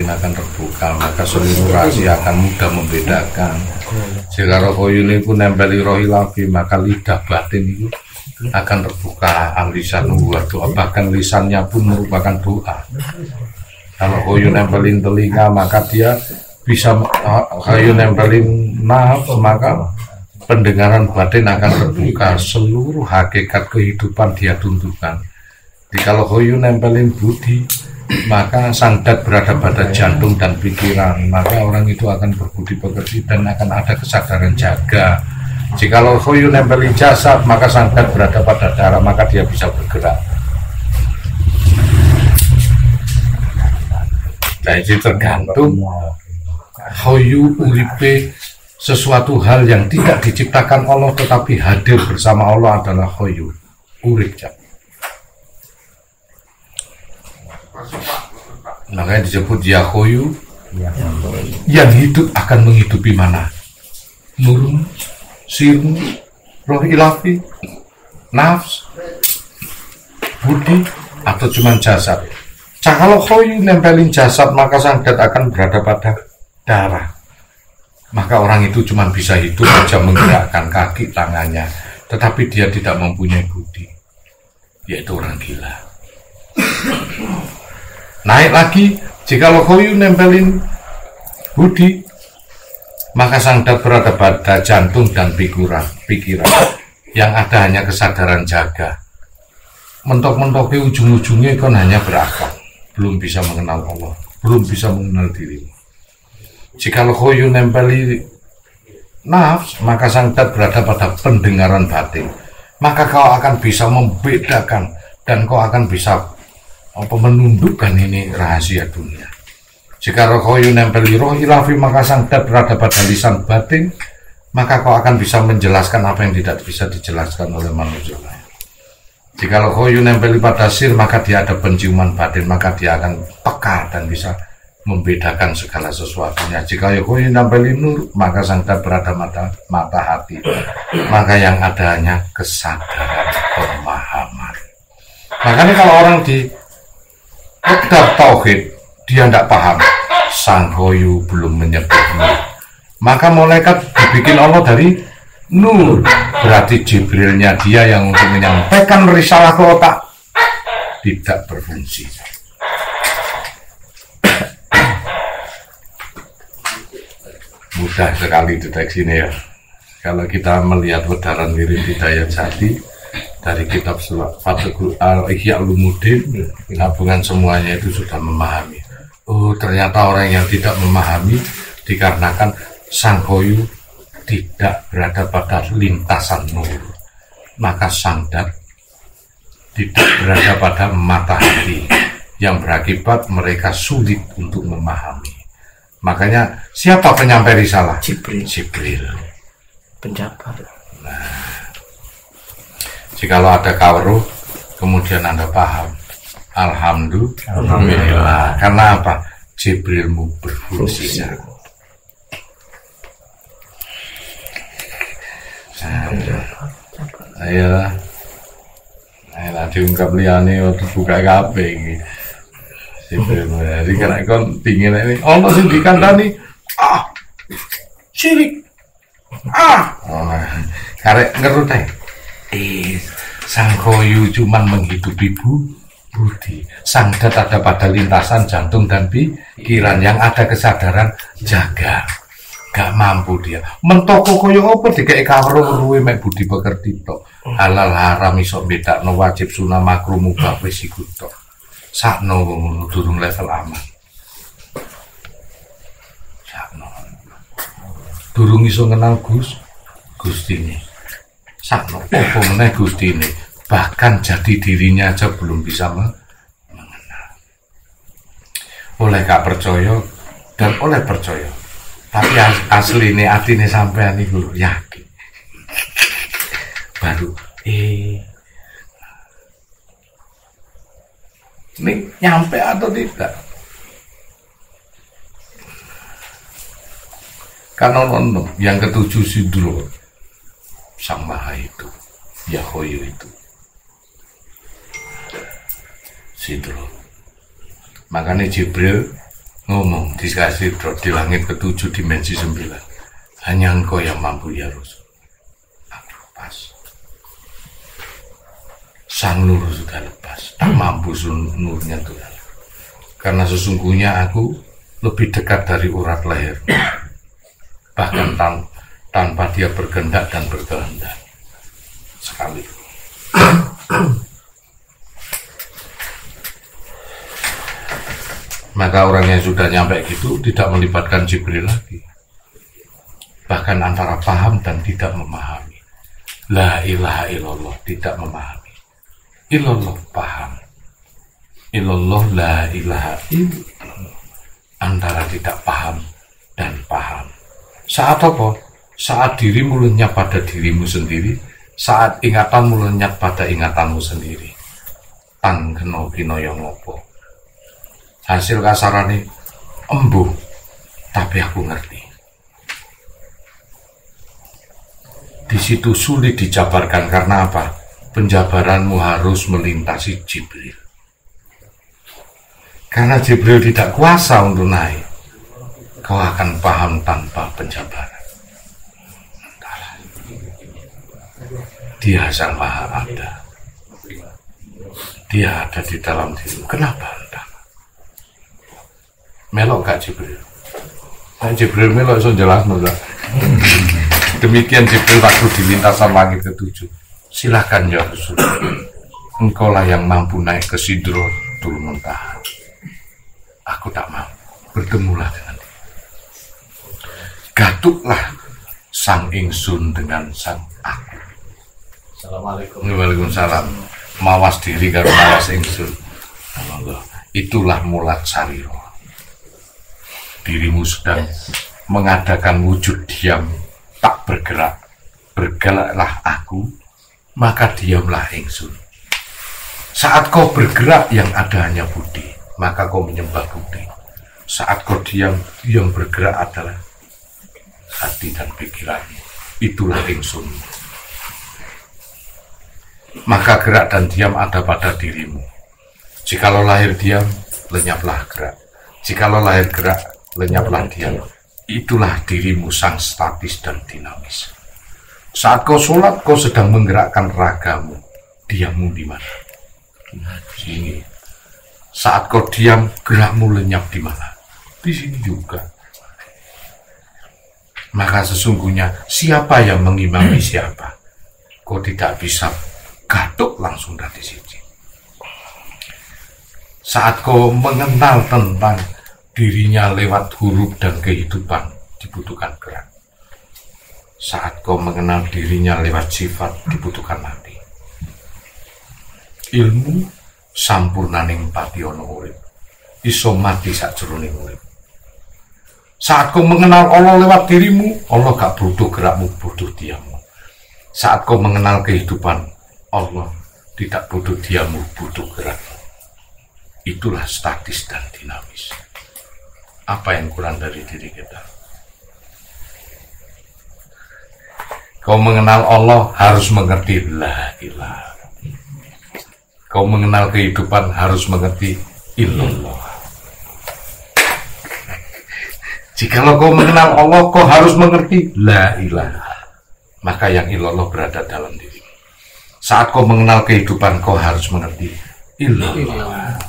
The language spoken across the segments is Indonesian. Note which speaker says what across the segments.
Speaker 1: akan terbuka, maka seluruh rahasia akan mudah membedakan. Jika roh koyo ini pun nempeli roh ilafi, maka lidah batin itu akan terbuka. Alisan doa, bahkan lisannya pun merupakan doa. Kalau koyo nempelin telinga, maka dia bisa koyo nempelin nafs, maka pendengaran batin akan terbuka. Seluruh hakikat kehidupan dia tunjukkan. Kalau koyo nempelin budi, maka sang dat berada pada jantung dan pikiran, maka orang itu akan berbudi pekerti dan akan ada kesadaran jaga. Jikalau koyo nempeli jasad, maka sang dat berada pada darah, maka dia bisa bergerak. Nah, itu tergantung koyo uripe sesuatu hal yang tidak diciptakan Allah tetapi hadir bersama Allah adalah koyo urip. Makanya disebut Yahoyu, yang hidup akan menghidupi mana? Nurun, sirun, roh ilafi, nafs, budi, atau cuma jasad. Kalau Hoyu nempelin jasad, maka sang dat akan berada pada darah. Maka orang itu cuma bisa hidup saja menggerakkan kaki tangannya, tetapi dia tidak mempunyai budi, yaitu orang gila. Naik lagi, jika Hoyu nempelin budi, maka sang dat berada pada jantung dan pikiran. Yang ada hanya kesadaran jaga. Mentok-mentoknya ujung-ujungnya kan hanya berakal, belum bisa mengenal Allah, belum bisa mengenal dirimu. Jika Hoyu nempeli nafs, maka sang dat berada pada pendengaran batin. Maka kau akan bisa membedakan dan kau akan bisa menundukkan ini rahasia dunia. Jika roh koyo nempeli roh ilafi, maka sang dat berada pada lisan batin, maka kau akan bisa menjelaskan apa yang tidak bisa dijelaskan oleh manusia. Jika roh koyo nempeli pada sir, maka dia ada penciuman batin, maka dia akan peka dan bisa membedakan segala sesuatunya. Jika koyo nempeli nur, maka sang dat berada mata hati, maka yang ada hanya kesadaran pemahaman. Makanya kalau orang di Kedar tauhid, dia tidak paham. Sang Hoyu belum menyebut nur. Maka malaikat dibikin Allah dari nur. Berarti Jibrilnya dia yang untuk menyampaikan risalah ke otak tidak berfungsi. Mudah sekali deteksinya ya. Kalau kita melihat Wedaran Wirid Hidayat Jati dari kitab Fathul Ihya Ulumuddin, gabungan semuanya itu sudah memahami. Oh, ternyata orang yang tidak memahami dikarenakan sang Hoyu tidak berada pada lintasan nur, maka sang dat tidak berada pada mata hati, yang berakibat mereka sulit untuk memahami. Makanya siapa penyampai risalah? Jibril.
Speaker 2: Penjabar.
Speaker 1: Nah, jikalau ada kawruh, kemudian Anda paham, Alhamdulillah. Karena apa? Jibrilmu berfungsi. Ayolah diungkap liane waktu buka kabeh iki. Jibrilmu. Jadi karena kon pingin ini, Allah sing dikandani, syirik. Karek ngerut Sang Hoyu cuman menghidupi budi. Sang dat ada pada lintasan jantung dan pikiran, yang ada kesadaran jaga. Gak mampu dia. Mentoko koyo apa dikek kawruh ruwe mek budi pekerti tok. Halal haram iso bedakno, wajib sunah makruh mubah wis iku tok. Sakno ngono durung level aman. Sakno. Durung iso kenal Gustine. Sakno apa meneh Gustine, bahkan jadi dirinya aja belum bisa mengenal. Oleh gak percaya dan oleh percaya, tapi asli ini atine sampean iku yakin. Baru ini nyampe atau tidak? Karena yang ketujuh Sidro, Sang Maha itu, Yahoyu itu, Sidro. Makanya Jibril ngomong dikasih di langit ketujuh dimensi 9. Hanya engkau yang mampu ya Rasul. Aduh, pas. Sang nur sudah lepas, tak mampu nurnya Tuhan. Karena sesungguhnya aku lebih dekat dari urat leher. Bahkan tanpa dia berkehendak dan berkehendak. Sekali. Maka orang yang sudah nyampe gitu tidak melibatkan Jibril lagi. Bahkan antara paham dan tidak memahami. La ilaha illallah, tidak memahami. Illallah paham. Illallah la ilaha illallah. Antara tidak paham dan paham. Saat apa? Saat dirimu lenyap pada dirimu sendiri. Saat ingatanmu lenyap pada ingatanmu sendiri. Tan kena kinoyo ngopo. Hasil kasarane embuh, tapi aku ngerti. Di situ sulit dijabarkan karena apa? Penjabaranmu harus melintasi Jibril. Karena Jibril tidak kuasa untuk naik. Kau akan paham tanpa penjabaran. Entahlah. Dia Sang Maha ada. Dia ada di dalam dirimu. Kenapa? Entah. Melok gak Jibril? Jibril melok so jelas nula. Demikian Jibril waktu di lintasan langit ketujuh. Silakan ya Rasul. Engkau lah yang mampu naik ke Sidratul Muntaha. Aku tak mau. Bertemulah dengan dia. Gatuklah sang ingsun dengan sang aku.
Speaker 2: Assalamualaikum.
Speaker 1: Waalaikumsalam. Mawas diri karo mawas ingsun. Itulah mulat sariro. Dirimu sedang mengadakan wujud diam, tak bergerak. Bergeraklah aku, maka diamlah ingsun. Saat kau bergerak yang ada hanya budi, maka kau menyembah budi. Saat kau diam, yang bergerak adalah hati dan pikiranmu. Itulah ingsun. Maka gerak dan diam ada pada dirimu. Jikalau lahir diam, lenyaplah gerak. Jikalau lahir gerak, lenyaplah diam. Itulah dirimu sang statis dan dinamis. Saat kau sholat, kau sedang menggerakkan ragamu. Diammu di mana? Sini. Saat kau diam, gerakmu lenyap di mana? Di sini juga. Maka sesungguhnya siapa yang mengimami siapa? Kau tidak bisa gatuk langsung dari sini. Saat kau mengenal tentang dirinya lewat huruf dan kehidupan, dibutuhkan gerak. Saat kau mengenal dirinya lewat sifat, dibutuhkan mati. Ilmu sampurnaning pationo urip, iso mati sakjroning urip. Saat kau mengenal Allah lewat dirimu, Allah gak butuh gerakmu, butuh diammu. Saat kau mengenal kehidupan, Allah tidak butuh diammu, butuh gerakmu. Itulah statis dan dinamis. Apa yang kurang dari diri kita? Kau mengenal Allah harus mengerti la ilaha. Kau mengenal kehidupan harus mengerti illallah. Jikalau kau mengenal Allah, kau harus mengerti la ilaha. Maka yang illallah berada dalam diri. Saat kau mengenal kehidupan, kau harus mengerti illallah.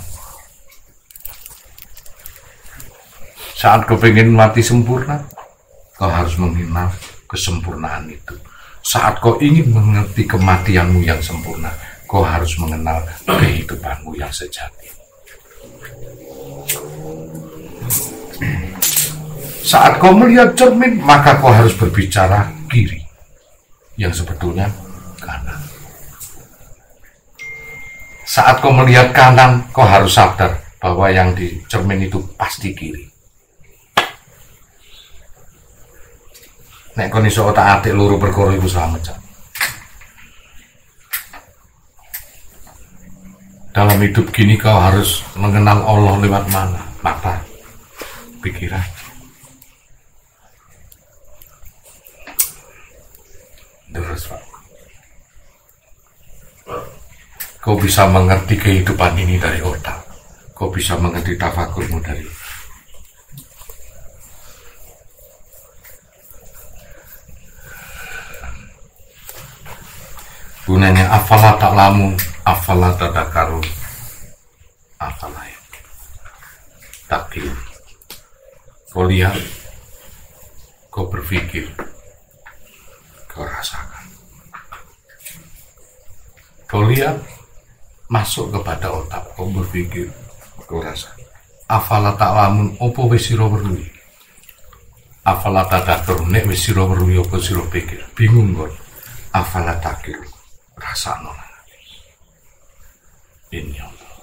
Speaker 1: Saat kau ingin mati sempurna, kau harus mengenal kesempurnaan itu. Saat kau ingin mengerti kematianmu yang sempurna, kau harus mengenal kehidupanmu yang sejati. Saat kau melihat cermin, maka kau harus berbicara kiri, yang sebetulnya kanan. Saat kau melihat kanan, kau harus sadar bahwa yang di cermin itu pasti kiri. Nek kon iso otak-atik loro perkara iku slamet. Dalam hidup gini kau harus mengenal Allah lewat mana? Mata, pikiran. Terus Pak. Kau bisa mengerti kehidupan ini dari otak. Kau bisa mengerti tafakurmu dari Gunanya afala ta'lamun, afala tadakkarun, afala takil. Kau lihat, kau berpikir, kau rasakan. Kau lihat, masuk kepada otak, kau berpikir, kau rasa. Afala ta'lamun, opo wis sira weruhi. Afala tadakkarun, nek wis sira weruhi opo sira pikir. Bingung kok. Afala takil, rasakno. Ini Allah.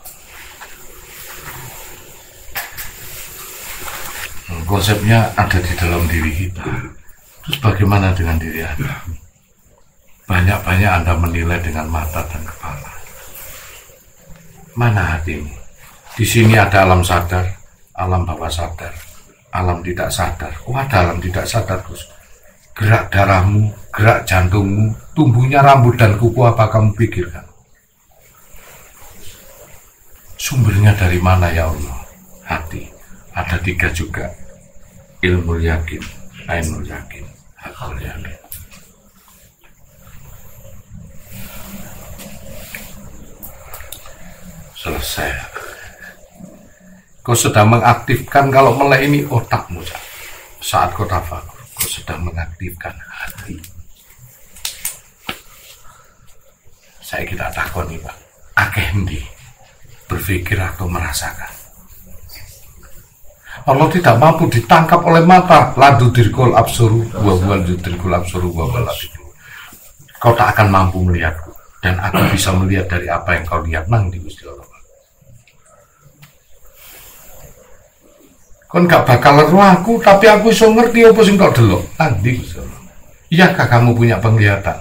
Speaker 1: Konsepnya ada di dalam diri kita. Terus bagaimana dengan diri Anda? Banyak-banyak Anda menilai dengan mata dan kepala. Mana hatimu? Di sini ada alam sadar, alam bawah sadar, alam tidak sadar. Oh, ada alam tidak sadar, Gus. Gerak darahmu, gerak jantungmu, tumbuhnya rambut dan kuku, apa kamu pikirkan? Sumbernya dari mana ya Allah? Hati. Ada 3 juga. Ilmu yakin, ainul yakin, hakul yakin. Selesai. Kau sedang mengaktifkan, kalau melek ini otakmu. Saat kau tafakur, kau sedang mengaktifkan hati. Saya kita takoni, Pak. Akeh ndi berpikir atau merasakan. Allah tidak mampu ditangkap oleh mata. Ladu dirkul absuru wa wal dirkul absuru wa wal absuru. Kau tak akan mampu melihatku, dan aku bisa melihat dari apa yang kau lihat nang di Gusti Allah. Kau gak bakal leru aku, tapi aku iso ngerti apa sing kau delok. Andi Gusti Allah. Iyakah kamu punya penglihatan?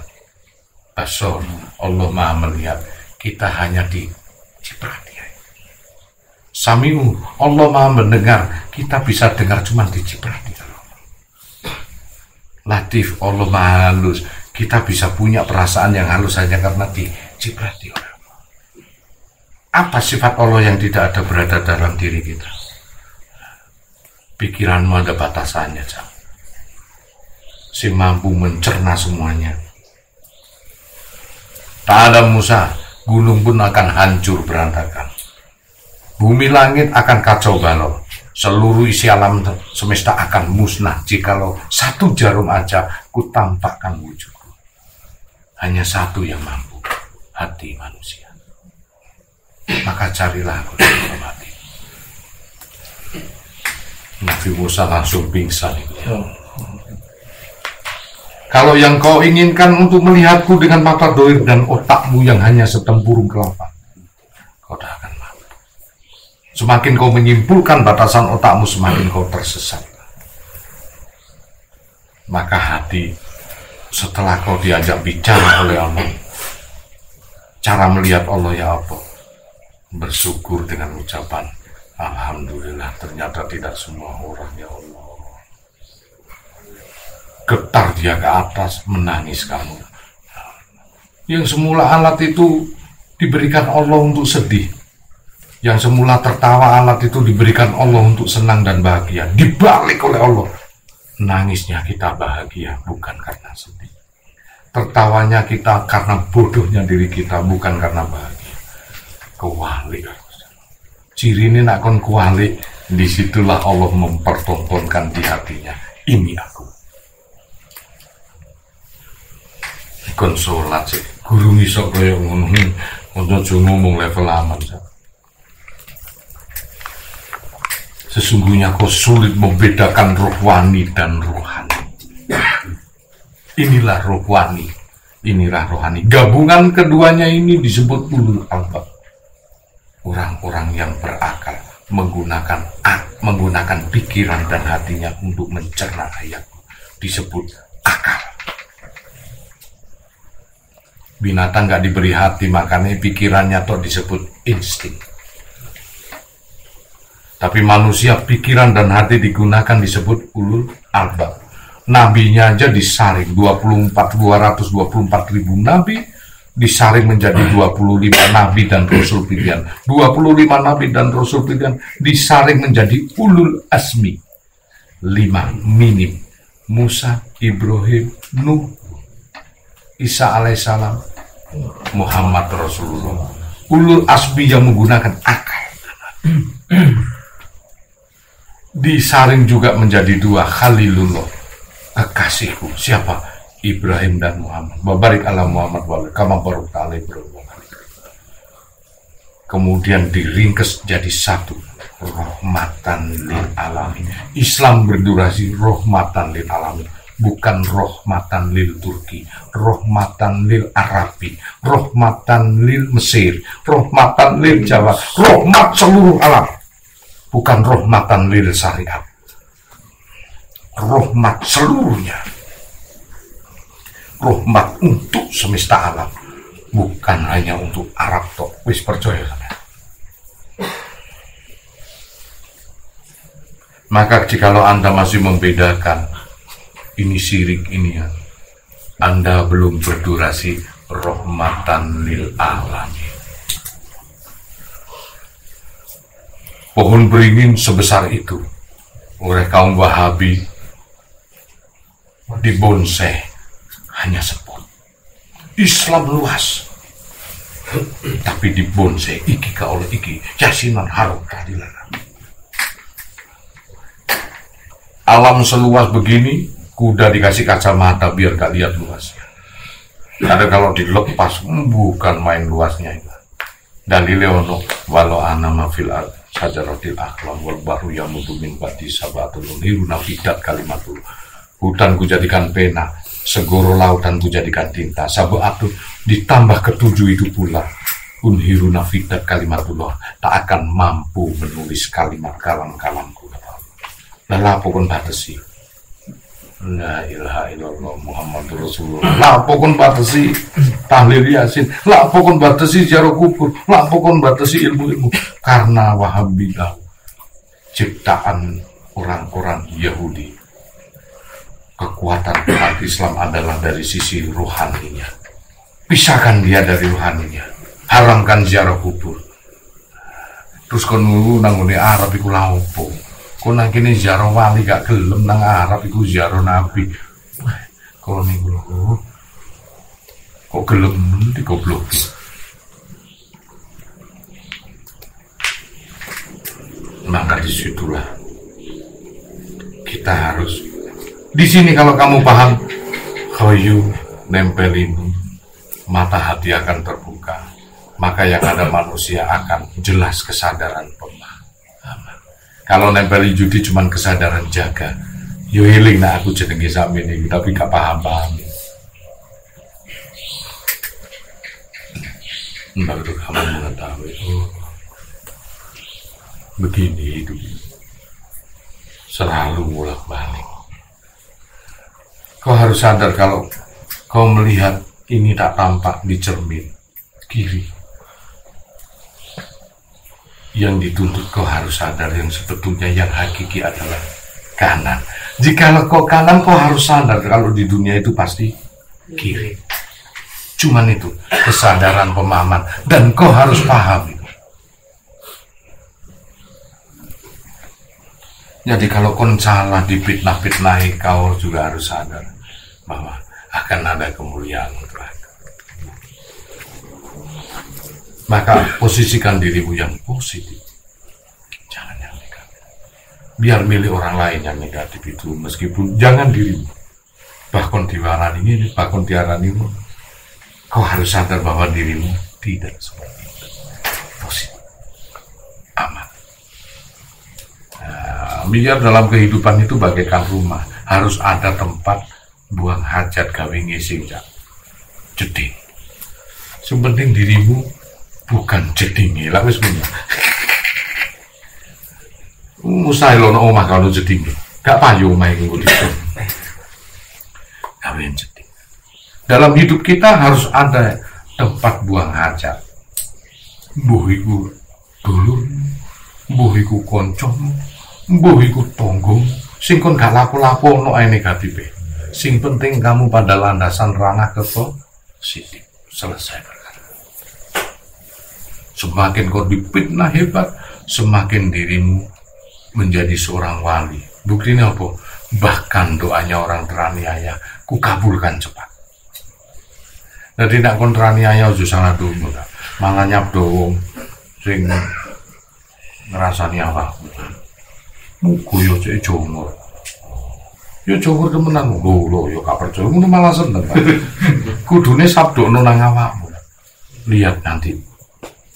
Speaker 1: Basor, Allah Maha melihat. Kita hanya diciprati. Sami'u, Allah Maha mendengar. Kita bisa dengar cuma diciprati. Latif, Allah Maha halus. Kita bisa punya perasaan yang halus hanya karena diciprati oleh Allah. Apa sifat Allah yang tidak ada berada dalam diri kita? Pikiranmu ada batasannya, Jam. Si mampu mencerna semuanya. Tak ada Musa, gunung pun akan hancur berantakan. Bumi langit akan kacau balau. Seluruh isi alam semesta akan musnah jikalau 1 jarum aja ku tampakkan wujudku. Hanya 1 yang mampu, hati manusia. Maka carilah aku dalam hati. Nabi Musa langsung pingsan. Kalau yang kau inginkan untuk melihatku dengan mata doir dan otakmu yang hanya setempurung kelapa, kau tak akan mampu. Semakin kau menyimpulkan batasan otakmu, semakin kau tersesat. Maka hati, setelah kau diajak bicara oleh Allah, cara melihat Allah ya apa? Bersyukur dengan ucapan Alhamdulillah, ternyata tidak semua orang ya Allah. Getar dia ke atas, menangis kamu. Yang semula alat itu diberikan Allah untuk sedih. Yang semula tertawa alat itu diberikan Allah untuk senang dan bahagia. Dibalik oleh Allah. Nangisnya kita bahagia, bukan karena sedih. Tertawanya kita karena bodohnya diri kita, bukan karena bahagia. Kewalik. Ciri ini nak kon kualik, disitulah Allah mempertontonkan di hatinya. Ini aku. Kon sholat sih, guru misok kayak ngomong, untuk ngomong level aman. Sesungguhnya kau sulit membedakan rohani dan rohani. Inilah rohani, inilah rohani. Gabungan keduanya ini disebut ulul albab. Orang-orang yang berakal menggunakan pikiran dan hatinya untuk mencerna ayatku disebut akal. Binatang gak diberi hati, makanya pikirannya toh disebut insting. Tapi manusia pikiran dan hati digunakan disebut ulul albab. Nabinya aja disaring 224 ribu nabi, disaring menjadi 25 nabi dan rasul pilihan. 25 nabi dan rasul pilihan disaring menjadi ulul asmi. 5 minim. Musa, Ibrahim, Nuh, Isa alaihissalam, Muhammad Rasulullah. Ulul asmi yang menggunakan akal. Disaring juga menjadi dua, Khalilullah, kekasihku. Siapa? Ibrahim dan Muhammad. Babarik ala Muhammad wa kama barakta ala Ibrahim. Kemudian diringkes jadi satu, rahmatan lil alamin. Islam berdurasi rahmatan lil alamin, bukan rahmatan lil Turki, rahmatan lil Arabi, rahmatan lil Mesir, rahmatan lil Jawa, rahmat seluruh alam, bukan rahmatan lil syariat, rahmat seluruhnya, rahmat untuk semesta alam, bukan hanya untuk Arab tok. Wis percaya sampean. Maka jikalau Anda masih membedakan ini syirik, ini ya, Anda belum berdurasi rahmatan lil alamin. Pohon beringin sebesar itu oleh kaum Wahabi dibonsai hanya sepot. Islam luas, tapi dibonsai iki ka oleh iki yasinan harap keadilan. Alam seluas begini, kuda dikasih kacamata biar gak lihat luasnya. Ada kalau dilepas, bukan main luasnya itu. Dalilnya ono walau anama fil ard sajaratil akhlam wal bahru yamudu min ba'di sabatul unhiruna fidat kalimatul. Hutan ku jadikan pena, segoro lautan ku jadikan tinta, sabatul ditambah ketujuh itu pula. Unhiruna fidat kalimatullah, tak akan mampu menulis kalimat kalam-kalamku. Lah pokon batasi. La ilaha illallah Muhammadur Rasulullah. Lah pokon batasi tahlil Yasin. Lah pokon batasi ziarah kubur. Lah pokon batasi ilmu-ilmu. Karena Wahabi tahu ciptaan orang-orang Yahudi. Kekuatan umat Islam adalah dari sisi rohaninya. Pisahkan dia dari rohaninya. Haramkan ziarah kubur. Terus kon nangune Arab iku lha opo? Kau nak kini ziarah wali gak gelem nang Arab iku ziarah Nabi. Kau niku lho. Kok gelem di goblok. Maka disitulah kita harus di sini. Kalau kamu paham, khoyu nempelin, mata hati akan terbuka. Maka yang ada manusia akan jelas kesadaran pemahaman. Kalau nempeli judi cuman kesadaran jaga, yo healing nah aku jenenge sampe ini, tapi gak paham-paham. Baru kamu mengetahui, oh, begini hidup, selalu bolak-balik. Kau harus sadar kalau kau melihat ini tak tampak di cermin kiri. Yang dituntut kau harus sadar yang sebetulnya yang hakiki adalah kanan. Jikalau kau kanan, kau harus sadar kalau di dunia itu pasti kiri. Cuman itu kesadaran pemahaman dan kau harus paham itu. Jadi kalau kau salah dipitnah-pitnahi, kau juga harus sadar bahwa akan ada kemuliaan untuk aku. Maka posisikan dirimu yang positif, jangan yang negatif. Biar milih orang lain yang negatif itu, meskipun jangan dirimu. Bahkan diwarani ini, bahkan diarani ini, kau harus sadar bahwa dirimu tidak seperti itu. Positif, aman. Nah, biar dalam kehidupan itu bagaikan rumah, harus ada tempat buang hajat gawe ngisi jeding. Sepenting dirimu bukan jedinge lah wis punya. Mustahil ono omah kalau jedinge. Gak payu omah iku ditu. Kawin jeding. Dalam hidup kita harus ada tempat buang hajat. Mbuh iku dulur, mbuh iku kanca, mbuh iku tangga, sing kon gak lapo-lapo ono ae negatif. Sing penting kamu pada landasan ranah positif. Selesai. Semakin kau dipitnah hebat, semakin dirimu menjadi seorang wali. Buktinya apa? Bahkan doanya orang teraniaya, ku kabulkan cepat. Jadi nak kontrani ayo aja salah dungo ta. Malah nyabdo wong sing ngrasani awakmu. Mugo yo cek jongor. Yo jongor temenan lho yo gak percaya ngono malah seneng. Kudune sabdokno nang awakmu. Lihat nanti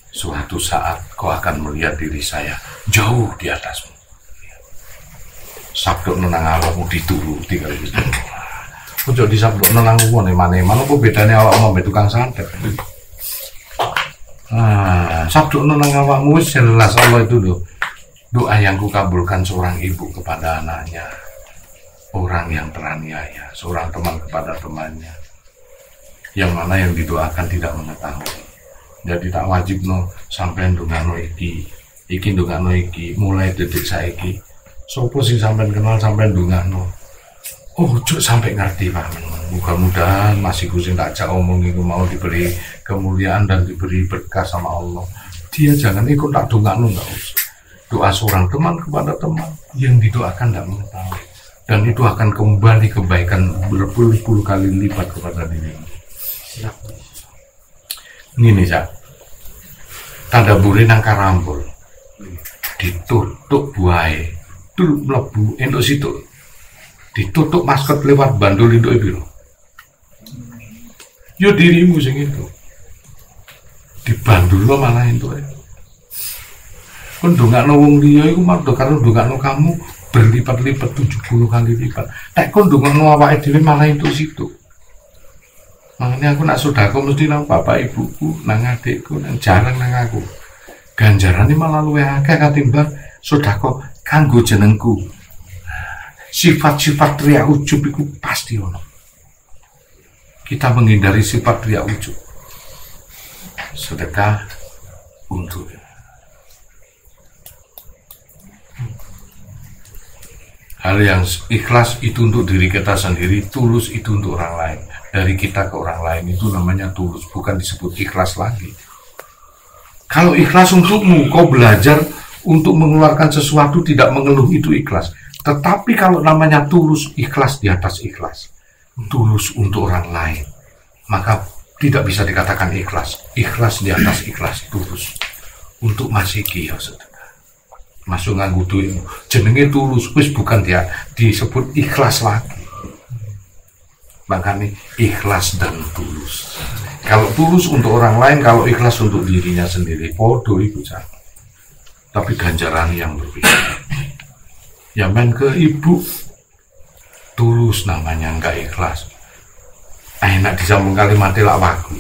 Speaker 1: suatu saat kau akan melihat diri saya jauh di atasmu. Sabdokno nang awakmu dituruti karo gitu. Ojo disabdokno nang wong eman-eman apa bedane awakmu mbek tukang santet. Sabdokno nang awakmu wis jelas Allah itu lho. Doa yang kukabulkan seorang ibu kepada anaknya, orang yang teraniaya, seorang teman kepada temannya. Yang mana yang didoakan tidak mengetahui. Jadi tak wajib no sampai ndongakno iki ndongakno iki mulai detik saiki. Sopo sing sampean kenal sampean ndongakno. Oh, cuk sampai ngerti Pak. Mudah-mudahan masiku sing tak jak omong iku mau diberi kemuliaan dan diberi berkah sama Allah. Dia jangan ikut tak ndongakno enggak usah. Doa seorang teman kepada teman yang didoakan tidak mengetahui. Dan itu akan kembali kebaikan berpuluh-puluh kali lipat kepada dirimu. Ini Cak. Tanda buri nang karambol. Ditutup buahe. Dulu mlebu entuk situ. Ditutup maskot lewat bandul itu piro. Yo dirimu sing itu. Dibandul lo malah entuk. Kon ndongakno wong liya iku mardo karo ndongakno kamu berlipat-lipat 70 kali lipat. Nek kon ndongakno awake dhewe malah entuk situ. Makanya aku nak sodako mesti nang bapak ibuku, nang adikku, nang jarang nang aku. Ganjarane malah luwih akeh katimbang sodako kanggo jenengku. Sifat-sifat riya ujub iku pasti ono. Kita menghindari sifat riya ujub. Sedekah untuk hal yang ikhlas itu untuk diri kita sendiri, tulus itu untuk orang lain. Dari kita ke orang lain itu namanya tulus, bukan disebut ikhlas lagi. Kalau ikhlas untukmu, kau belajar untuk mengeluarkan sesuatu tidak mengeluh, itu ikhlas. Tetapi kalau namanya tulus, ikhlas di atas ikhlas, tulus untuk orang lain, maka tidak bisa dikatakan ikhlas. Ikhlas di atas ikhlas, tulus untuk masiki ya sedekah. Masuk nganggo duitmu, jenenge tulus, wis bukan dia disebut ikhlas lagi. Makanya ikhlas dan tulus. Kalau tulus untuk orang lain, kalau ikhlas untuk dirinya sendiri, podo itu sama. Tapi ganjaran yang berbeda. Ya main ke ibu, tulus namanya, enggak ikhlas. Enak disambung kalimatnya lah waku.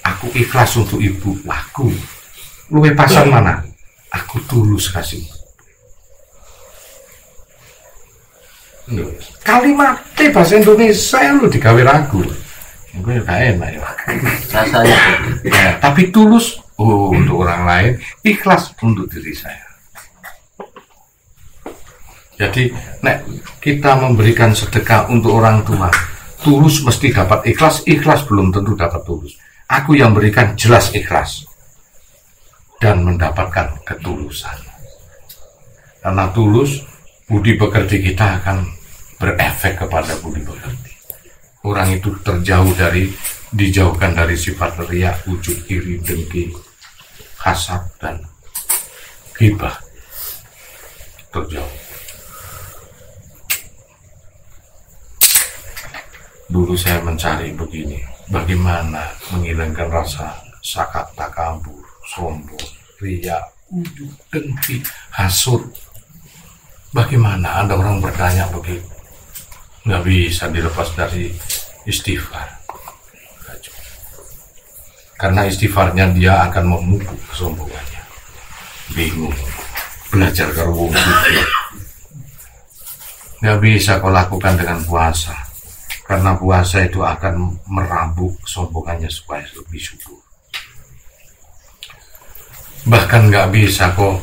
Speaker 1: Aku ikhlas untuk ibu, waku. Luwe pasan mana? Aku tulus kasih. Kalimatnya bahasa Indonesia lu digawe ragu. Gue gak enak ya.
Speaker 2: Rasanya.
Speaker 1: Ya, tapi tulus untuk orang lain, ikhlas untuk diri saya. Jadi, nek kita memberikan sedekah untuk orang tua, tulus mesti dapat ikhlas, ikhlas belum tentu dapat tulus. Aku yang berikan jelas ikhlas dan mendapatkan ketulusan. Karena tulus, budi pekerti kita akan berefek kepada budi pekerti. Orang itu dijauhkan dari sifat riya, ujub, iri, dengki, hasad dan ghibah. Terjauh. Dulu saya mencari begini, bagaimana menghilangkan rasa sakat takabur, sombong, riya, ujub, dengki, hasud. Bagaimana ada orang bertanya begitu? Nggak bisa dilepas dari istighfar. Karena istighfarnya dia akan memupuk kesombongannya. Bingung. Belajar karo wong suci. Nggak bisa kau lakukan dengan puasa. Karena puasa itu akan merambuk kesombongannya supaya lebih subur. Bahkan nggak bisa kau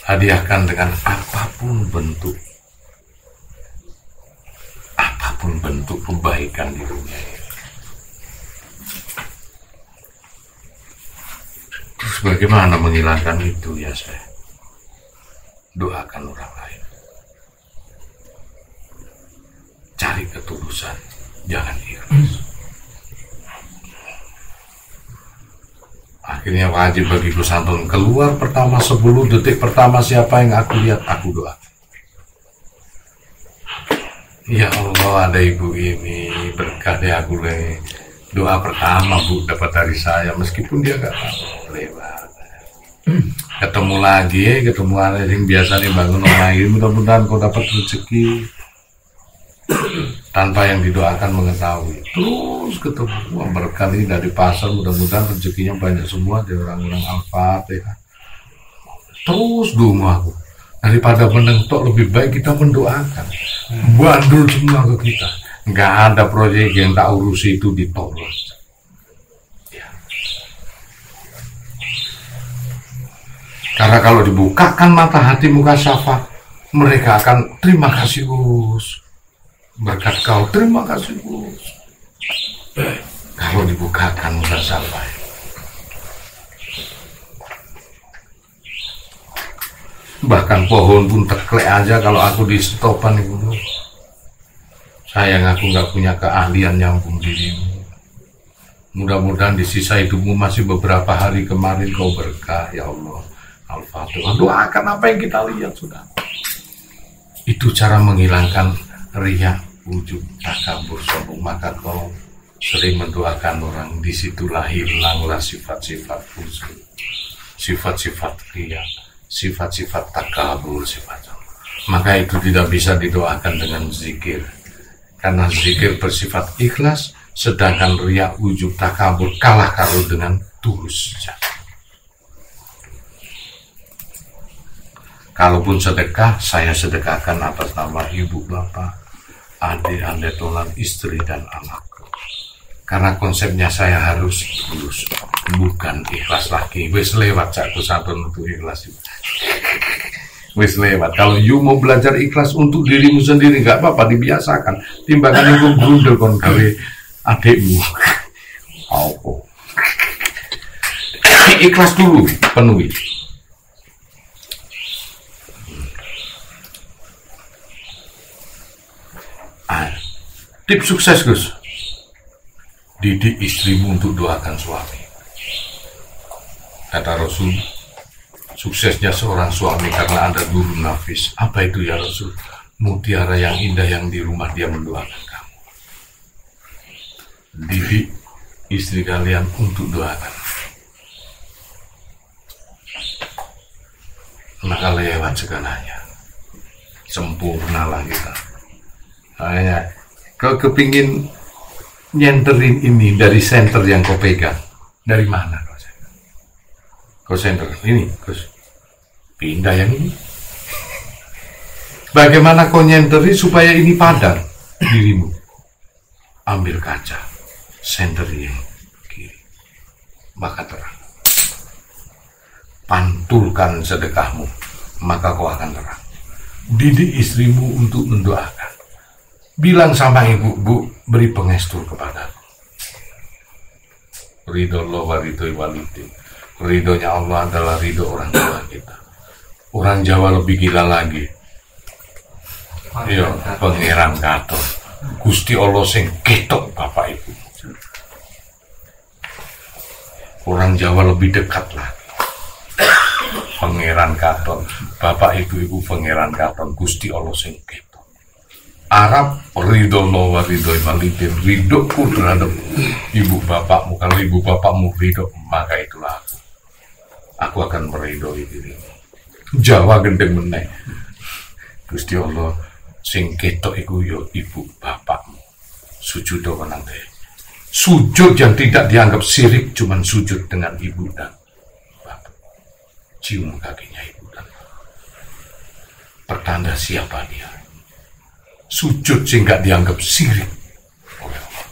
Speaker 1: hadiahkan dengan apapun bentuk kebaikan di dunia ini. Terus bagaimana menghilangkan itu ya saya? Doakan orang lain. Cari ketulusan, jangan ikhlas. Akhirnya wajib bagiku santun keluar pertama 10 detik pertama siapa yang aku lihat aku doa. Ya Allah, ada ibu ini berkah deh aku le. Doa pertama Bu dapat dari saya meskipun dia gak tahu lewat. Ketemu lagi, ketemu ada yang biasa nih bangun lagi. Mudah-mudahan kau dapat rezeki tanpa yang didoakan mengetahui. Terus ketemu berkah ini dari pasar, mudah-mudahan rezekinya banyak semua dari orang-orang Al-Fatihah. Terus doa aku. Daripada menentok lebih baik kita mendoakan. Bandul semua ke kita. Nggak ada proyek yang tak urusi itu ditolak. Ya. Karena kalau dibukakan mata hati muka syafa, mereka akan terima kasih Gus. Berkat kau terima kasih Gus. Kalau dibukakan muka syafa. Bahkan pohon pun teklek aja kalau aku di stopan itu. Sayang aku nggak punya keahlian nyambung dirimu. Mudah-mudahan di sisa hidupmu masih beberapa hari kemarin kau berkah ya Allah. Al-Fatihah. Doakan apa yang kita lihat sudah. Itu cara menghilangkan riya, ujub, takabur, sombong. Maka kau sering mendoakan orang. Disitulah hilanglah sifat-sifat ujub, sifat-sifat riya, sifat-sifat takabur, sifat. Maka itu tidak bisa didoakan dengan zikir. Karena zikir bersifat ikhlas, sedangkan riya, ujub, takabur kalah kalau dengan tulus saja. Kalaupun sedekah, saya sedekahkan atas nama ibu bapak, adik, tolan, istri dan anakku. Karena konsepnya saya harus tulus, bukan ikhlas lagi. Wis lewat cakku santun untuk ikhlas. Wis lewat. Kalau you mau belajar ikhlas untuk dirimu sendiri, nggak apa-apa, dibiasakan. Timbangan itu grundel kon gawe adikmu. Oh. Ikhlas dulu, penuhi. Tips sukses Gus. Didik istrimu untuk doakan suami. Kata Rasul, suksesnya seorang suami karena ada nurun nafis. Apa itu ya Rasul? Mutiara yang indah yang di rumah dia mendoakan kamu. Didik istri kalian untuk doakan. Maka lewat segalanya. Sempurnalah kita. Hanya kau kepingin nyenterin ini dari senter yang kau pegang. Dari mana kau senter? Kau senter ini, Gus. Pindah yang ini. Bagaimana kau nyenteri supaya ini padat dirimu? Ambil kaca, senter yang kiri, maka terang. Pantulkan sedekahmu, maka kau akan terang. Didik istrimu untuk mendoakan. Bilang sama ibu, Bu, beri pengestur kepadaku. Ridho Allah wa ridho walidin. Ridhonya Allah adalah ridho orang tua kita. Orang Jawa lebih gila lagi. Yo, pangeran katon. Gusti Allah sing ketok bapak ibu. Orang Jawa lebih dekat lagi. Pangeran katon, bapak ibu pangeran katon, Gusti Allah sing ketok. Arab ridho Allah wa ridho walidin, ridhoku terhadap ibu bapakmu. Kalau ibu bapakmu ridho, maka itulah aku akan meridhoi dirimu. Jawa gendeng meneh, Gusti Allah sing ketok iku yo ibu bapakmu. Sujud nanti. Sujud yang tidak dianggap syirik, cuman sujud dengan ibu dan bapak. Cium kakinya ibu dan bapak. Pertanda siapa dia. Sujud sehingga dianggap syirik oleh Allah.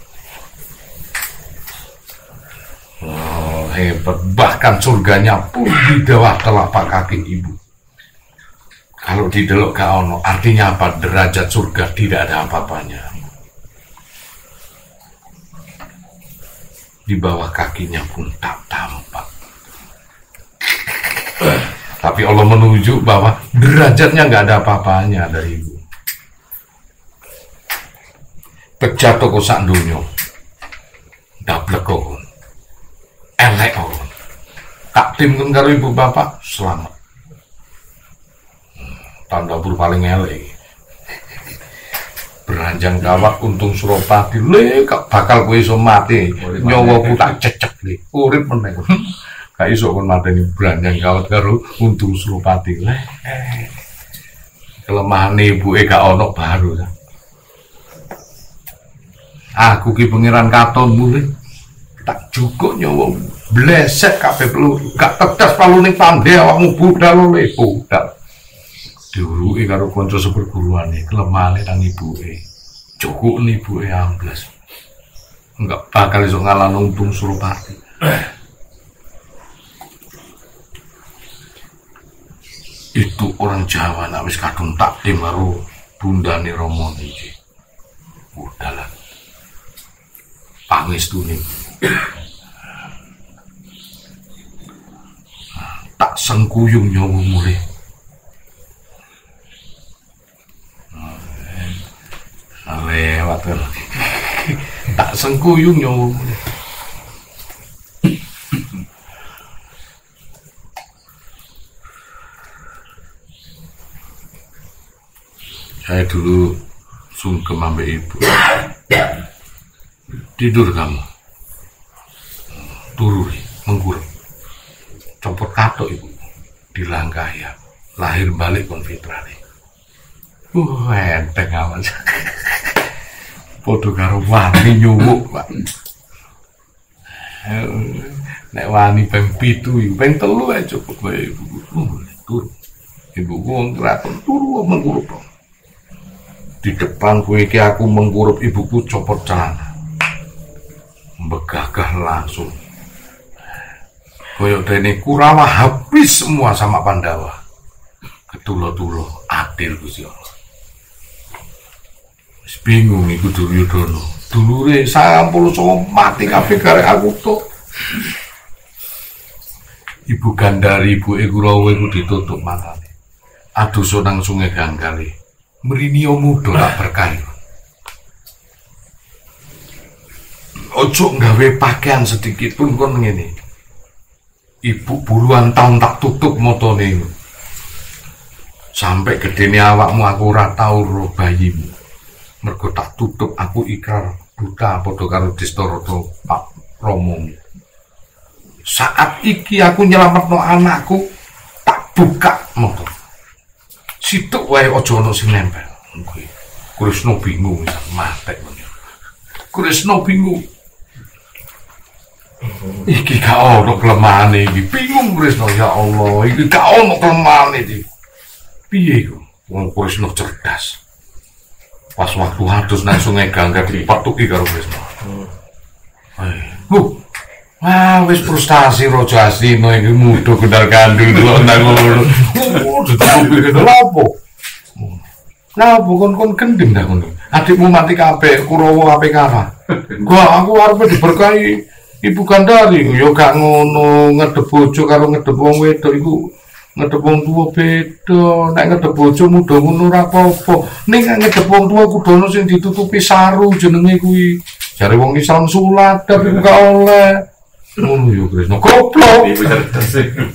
Speaker 1: Oh, hebat. Bahkan surganya pun di bawah telapak kaki ibu. Kalau didelok ke ono, artinya apa? Derajat surga tidak ada apa-apanya. Di bawah kakinya pun tak tampak. Tapi Allah menuju bahwa derajatnya nggak ada apa-apanya dari ibu. Pecah toko sak dunyo, dablek kok, elek kok, timkan karo ibu bapak selamat. Tanda buru paling elek. Beranjang kawak untung Suropati le bakal kowe iso mati. Nyawaku tak cecek le. Urip meneh. Gak iso kon mateni beranjang kawat karo untung Suropati le. Kelemahane ibuke gak ono baru. Aku ki pangeran katonmu le. Tak jukuk nyawa blesek kabeh peluru. Gak tetes palune pandhe awakmu budal le budal. Diuruki karo kanca seperguruane, kelemahane nang ibuke. Cukup ibuke amblas. Enggak bakal iso ngalahno untung Suropati. Itu orang Jawa nak wis kadung takdim karo bundane Rama iki. Udahlah. Pangestune. Tak sengkuyung nyawa mulih. Lewat kan. Tak sengkuyung nyawa. Saya dulu sungkem ambek ibu. Tidur kamu. Tururi, mengkurep. Copot katok ibu. Dilangkahi ya. Lahir balik kon fitrane. Enteng aman. Podo karo wani nyuwuk, Pak. Nek wani ping 7 iku ping 3 ae cukup wae ibu. Tur. Ibu wong kraton turu mengkurup. Di depan kowe iki aku mengkurup ibuku copot celana. Begagah langsung. Koyok dene Kurawa habis semua sama Pandawa. Ketulo-tulo adil Gusti Allah. Bingung iku Duryudana. Dulure 99 mati kabeh karek aku tok. Ibu Gandari ibuke Kurawa iku ditutup matane. Adosa nang Sungai Ganggali. Mrini muda tak berkayu. Ojo nggawe pakaian sedikit pun kon ngene. Ibu puluhan tahun tak tutup motone. Sampai gedene awakmu aku ora tau roh bayimu. Mergo tak tutup aku ikrar buta padha karo Distarata Pak Rama. Saat iki aku nyelametno anakku tak buka motor. Situk wae aja ana sing nempel. Kuwi Kresna bingung matek meneh. Kresna bingung. Iki gak ono kelemahane iki. Bingung Kresna ya Allah, iki gak ono kelemahane iki. Piye iku? Wong Kresna cerdas. Pas waktu adus nang Sungai Gangga dipatuki karo Kresna. Wis frustasi Raja Astina iki mudho gendal gandul nang ngono. Ditutupi lapo. Lapo kon kendeng dah ngono. Adikmu mati kabeh, Kurawa kabeh kalah. Gua aku arepe diberkahi Ibu Gandari, yo gak ngono, ngedep bojo karo ngedep wong wedok iku ngedep wong tuwa beda. Nek ngedep bojo muda ngono ora apa-apa. Ning ngedep wong tuwa kudu sing ditutupi saru jenenge kuwi. Jare wong Islam salat tapi gak oleh. Ngono yo Kresna. Goblok.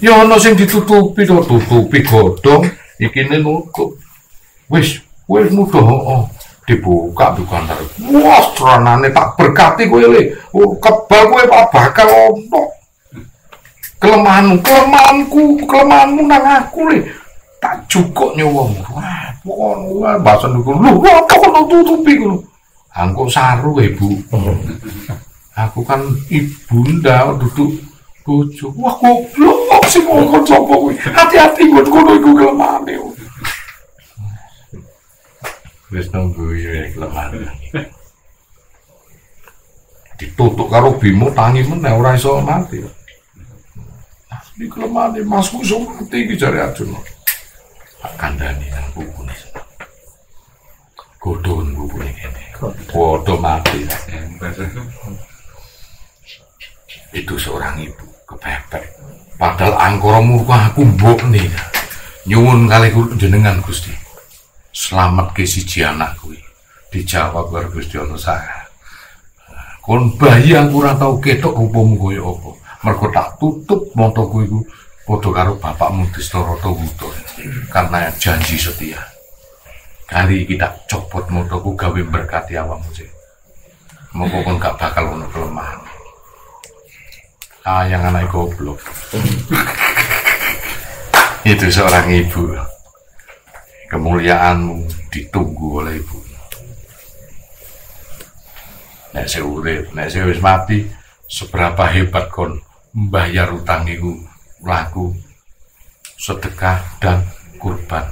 Speaker 1: Yo ono sing ditutupi to, tutupi godhong, iki nutup. Wis muda heeh. Dibuka bukan dari wah ceranane tak berkati kowe le kebal kowe Pak bakal ono kelemahanmu nang aku le tak jukuk nyawamu wah pokoknya bahasa niku lho apa kok tutupi ngono angko saru ibu aku kan ibunda duduk bojo wah goblok sing ngomong sapa kuwi hati-hati ngono iku kelemahane wis nunggu ya kelemahan. Ditutuk karo Bima tangi meneh ora iso mati. Iki kelemahan Masku iso mati iki jare Arjuna. Tak kandhani nang bukune. Godhon bukune kene. Padha mati. Itu seorang ibu kepepet. Padahal angkara murka aku mbokne. Nyuwun kalih jenengan Gusti. Selamat ke siji anakku dijawab karo Gusti Allah saya kon bayi aku ora tau ketok hukum koyo apa Mergo tak tutup motoku iku padha karo bapakmu Distorata Wuta karena janji setia. Kali iki tak copot motoku gawe berkati awakmu sih. Mongko kon gak bakal ono kelemahan. Yang anak goblok. Itu seorang ibu. Kemuliaanmu ditunggu oleh ibu. Nek sing urip, nek sing wis mati, seberapa hebat kon membayar utang iku laku sedekah dan kurban.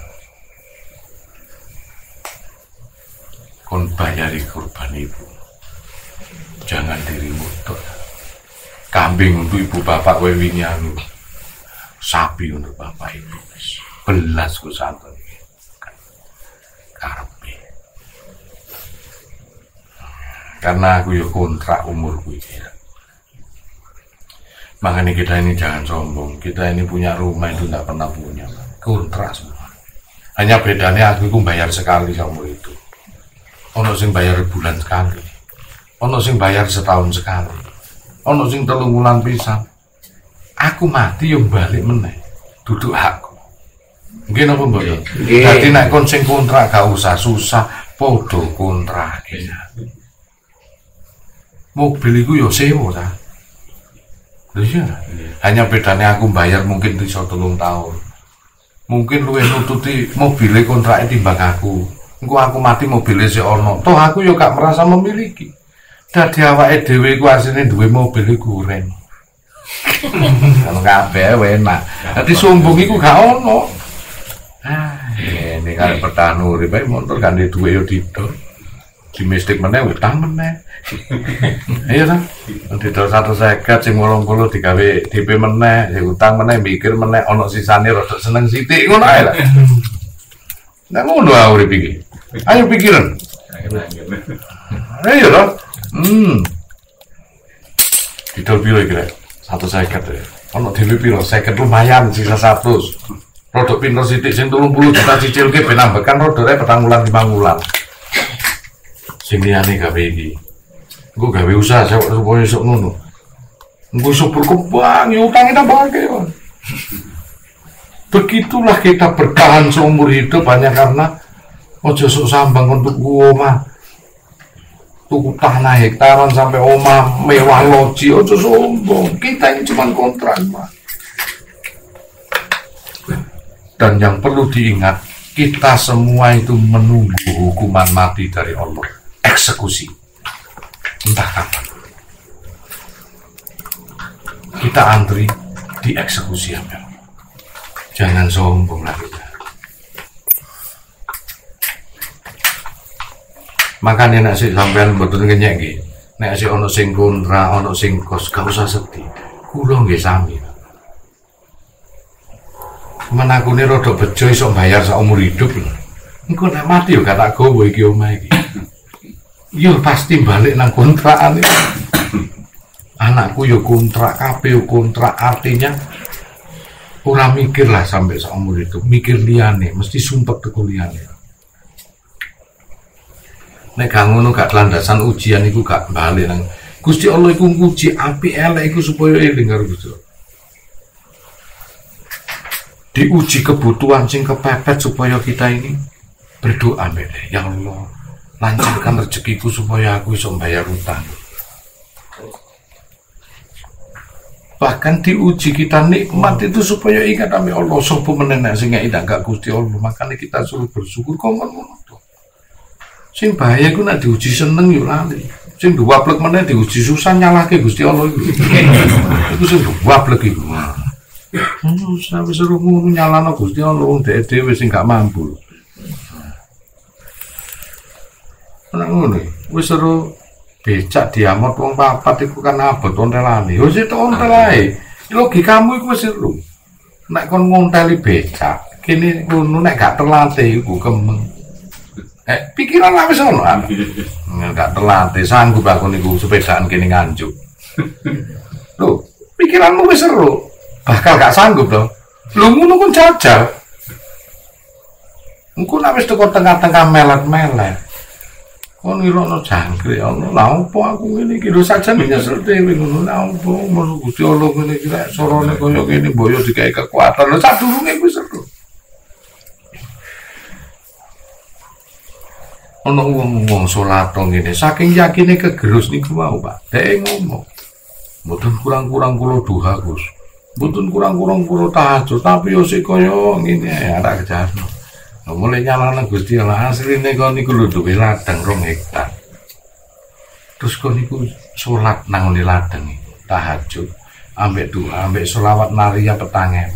Speaker 1: Kon bayari kurban ibu. Jangan dirimu tok. Kambing untuk ibu bapak kowe wingi anu. Sapi untuk bapak ibu. Belas ku santen. Karepe. Karena aku ya kontrak umurku ini. Makanya kita ini jangan sombong. Kita ini punya rumah itu tidak pernah punya. Kontrak semua. Hanya bedanya aku bayar sekali sama itu. Ono sing bayar bulan sekali. Ono sing bayar setahun sekali. Ono sing 3 bulan pisan. Aku mati yo balik meneh. Duduk hakku. Nggih napa mboten? Dadi nek kon sing kontrak gak usah susah, padha kontrak. Mobil iku yo sewa ta. Iya. Hanya bedanya aku bayar mungkin bisa 3 tahun. Mungkin luwih nututi mobile kontrake timbang aku. Engko aku mati mobile sik ono. Toh aku yo gak merasa memiliki. Dadi awake dhewe iku asline duwe mobil iku ren. Kalau kabeh enak. Dadi sombong iku gak ono. Ini kan bertahan urip ae motor kan duwe yo didol. Dimestik meneh utang meneh. Iya ta? Didol 150 sing 80 digawe DP meneh, sing utang meneh mikir meneh ana sisane rada seneng sithik ngono ae lah. Nek ngono ae urip iki. Ayo pikiran. Ayo lho. Didol piro iki rek? 150 ya. Ono DP piro? 50 lumayan sisa 100. Rodok pinter sithik sing 30 juta cicilke ben ambekan rodore 4 wulan 5 wulan. Sing liyane gawe iki. Engko gawe usaha supaya esuk ngono. Engko supur kembang, ya utangnya tambahake. Begitulah kita bertahan seumur hidup hanya karena ojo sok sambang untuk omah. Tuku tanah hektaran sampai omah mewah loji, ojo sombong. Kita ini cuma kontrak, Pak. Dan yang perlu diingat, kita semua itu menunggu hukuman mati dari Allah. Eksekusi. Entah kapan. Kita antri dieksekusi ya. Jangan sombong lah kita. Makanya nek sik sampean mboten ngenyek nggih. Nek sik ana sing kontra, ana sing kos, gak usah sedih. Kula nggih sami. Menakune rada bejo iso bayar sak umur hidup lho. Engko nek mati yo gak tak gowo iki omah iki. Yo pasti balik nang kontrakan iki. Anakku yo kontrak, kabeh yo kontrak, artinya ora mikir lah sampai sak umur hidup, mikir liyane, mesti sumpek teko liyane. Nek gak ngono gak landasan ujian iku gak balik nang Gusti Allah iku nguji apik elek iku supaya eling karo Gusti. Diuji kebutuhan sing kepepet supaya kita ini berdoa mbek ya Allah lancarkan rezekiku supaya aku bisa bayar utang. Bahkan diuji kita nikmat itu supaya ingat ame Allah sapa menenek sing gak Gusti Allah. Makanya kita suruh bersyukur kok ngono to. Sing bahaya ku nek diuji seneng yo lali. Sing duwaplek meneh diuji susah nyalahke Gusti Allah iku. Iku sing duwaplek iku. Sampai seru ngono nyalano Gusti Allah wong dhewe sing gak mampu. Ana ngono wis seru becak diamot wong papat iku kan abot ontelane. Wis itu ontel ae. Logikamu iku wis seru. Nek kon ngonteli becak, kene ngono nek gak terlatih iku kemeng. Pikiran lah wis ono. Gak terlatih sanggup aku niku sepedaan kene nganjuk. Lho, pikiranmu wis seru. Bakal gak sanggup loh. Lu ngono kan jajal. Engko nek wis teko tengah-tengah melet-melet. kon ngirono jangkrik ana lha opo aku ngene iki lho sajane nyesel dhewe ngono lha opo men Gusti Allah ngene iki rek sorone kaya kene mboyo digawe kekuatan lho sadurunge kuwi seru ana wong salat ngene saking yakine kegerus niku mau Pak dhek ngomong mboten kurang-kurang kula duha Gus mboten kurang-kurang kula tahajud tapi yo sik kaya ngene anak kejarno mulai nyalana Gusti Allah asline kok niku lho duwe ladang 2 hektar. Terus kok niku salat nang ladang iki, tahajud, ambek doa, ambek selawat naria petangnya.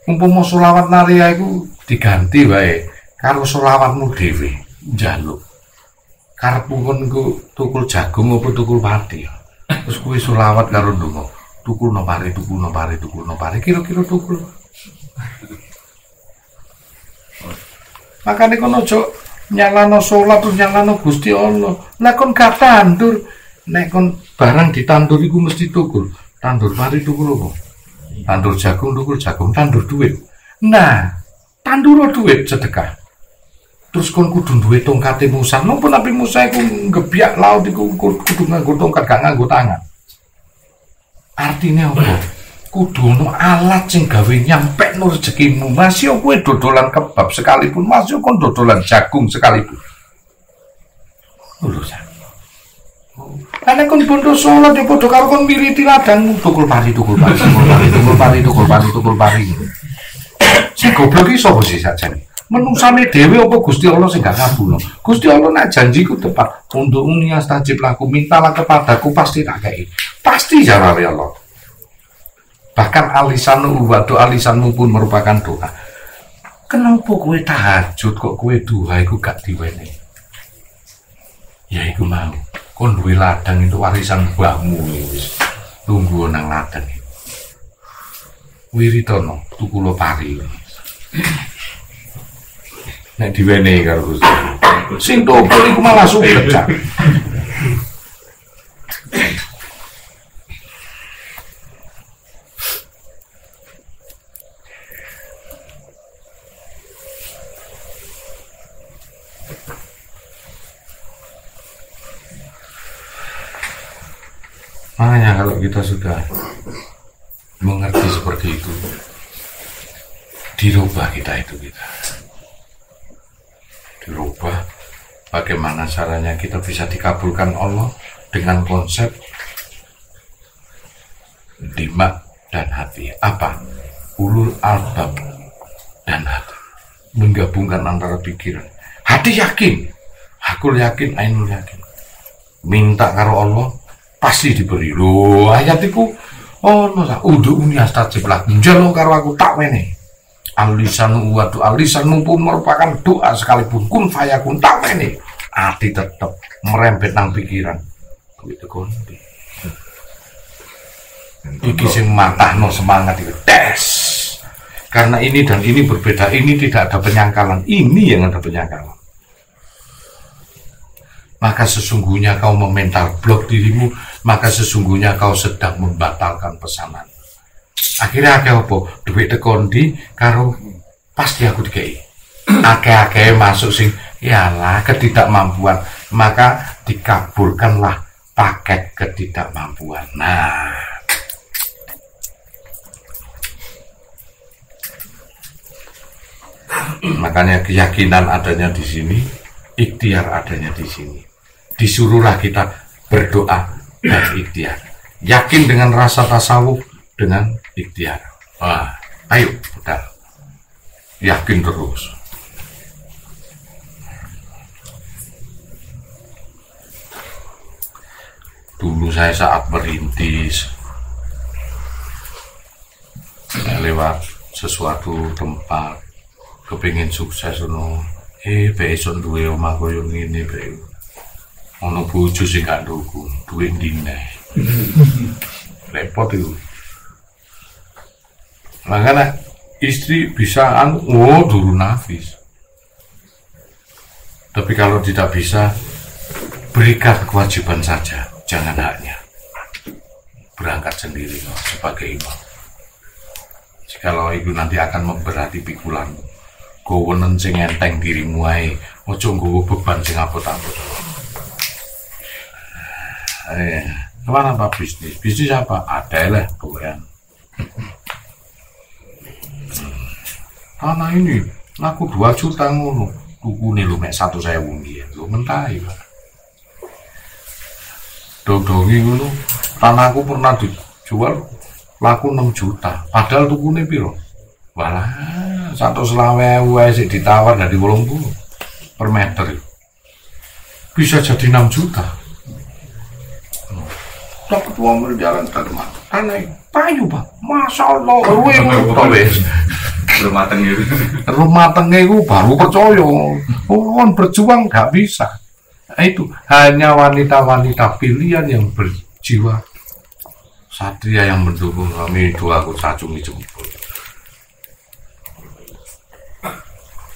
Speaker 1: Umpama selawat naria iku diganti wae karo selawatmu dhewe, njaluk. Karepmu kon niku tukul jagung apa tukul pati. Terus kuwi selawat karo ndonga, tukul no pare, kira-kira tukul. Makanya kon ojo nyalano sholat terus nyalano Gusti Allah. Lah kon gak tandur, nek kon barang ditandur iku mesti tukul. Tandur pari tukul apa? Tandur jagung tukul jagung, tandur duit. Nah, tandur duit sedekah. Terus kon kudu duwe tongkate Musa. Napa Nabi Musa iku ngebiak laut iku kudu nganggo tongkat gak nganggo tangan. Artinya apa? Kudu ono alat sing gawe nyampe no rezekimu. Masih kowe dodolan kebab sekalipun, masih kon dodolan jagung sekalipun. Lho sak. Ana kon bondo salat yo padha karo kon miriti ladangmu tukul pari. Sing goblok iki sapa sih sakjane? Menungsane dhewe apa Gusti Allah sing gak ngabulno? Gusti Allah nak janjiku tepat. Untuk unias tajib laku mintalah kepadaku pasti tak kei. Pasti jawabe Allah. Bahkan alisanmu waktu alisanmu pun merupakan doa. Kenapa kowe tahajud kok kowe doa iku gak diwene? Ya iku mau. Kon duwe ladang itu warisan mbahmu wis. Tunggu nang ladang. Wiritono tukulo pari. Nek diwene karo Gusti. Sing topol iku malah suket. Makanya kalau kita sudah mengerti seperti itu, dirubah kita dirubah bagaimana caranya kita bisa dikabulkan Allah dengan konsep dimak dan hati. Apa? Ulul albab dan hati, menggabungkan antara pikiran. Hati yakin, hakul yakin, ainul yakin, minta karo Allah pasti diberi. Lho ayat iku ono ta udu unias tajib laku njalo karo aku tak wene. Alisanu wa alisanu pun merupakan doa sekalipun kun fayakun tak wene. Ati tetep merembet nang pikiran. Kuwi tekon. Iki sing matahno semangat iki tes. Karena ini dan ini berbeda, ini tidak ada penyangkalan, ini yang ada penyangkalan. Maka sesungguhnya kau memental blok dirimu, maka sesungguhnya kau sedang membatalkan pesanan. Akhirnya akeh apa? Duit tekondi karo pasti aku dikei. Akeh-akeh masuk sing yalah ketidakmampuan, maka dikabulkanlah paket ketidakmampuan. Nah, makanya keyakinan adanya di sini, ikhtiar adanya di sini. Disuruhlah kita berdoa dan ikhtiar. Yakin dengan rasa tasawuf dengan ikhtiar. Wah, ayo udah. Yakin terus. Dulu saya saat merintis lewat sesuatu tempat kepingin sukses besok duwe omah koyo ngene bae. Ono bojo sing gak dukung, duwe ndine. Repot itu. Makanya istri bisa dulu nafis. Tapi kalau tidak bisa, berikan kewajiban saja, jangan haknya. Berangkat sendiri sebagai imam. Jikalau itu nanti akan memberati pikulanmu, kowenan sing enteng dirimu ae, Ojo nggawa beban sing abot-abot. Kemana Pak bisnis? Bisnis apa? Ada lah bukan. Tanah ini laku 2 juta ngono. Tuku nih lu mek 1.000 nggih. Lu mentai Pak. Dodongi ngono. Tanahku pernah dijual laku 6 juta. Padahal tukune piro? Walah, 120.000 wae sik ditawar dari 80 per meter. Bisa jadi 6 juta. Dapat uang jalan ke rumah. Tanah payu Pak. Masya Allah.
Speaker 2: Rumah tengah itu.
Speaker 1: Rumah tengah itu baru percaya. Orang berjuang gak bisa. Itu hanya wanita-wanita pilihan yang berjiwa satria yang mendukung kami. Itu aku cacungi jempol.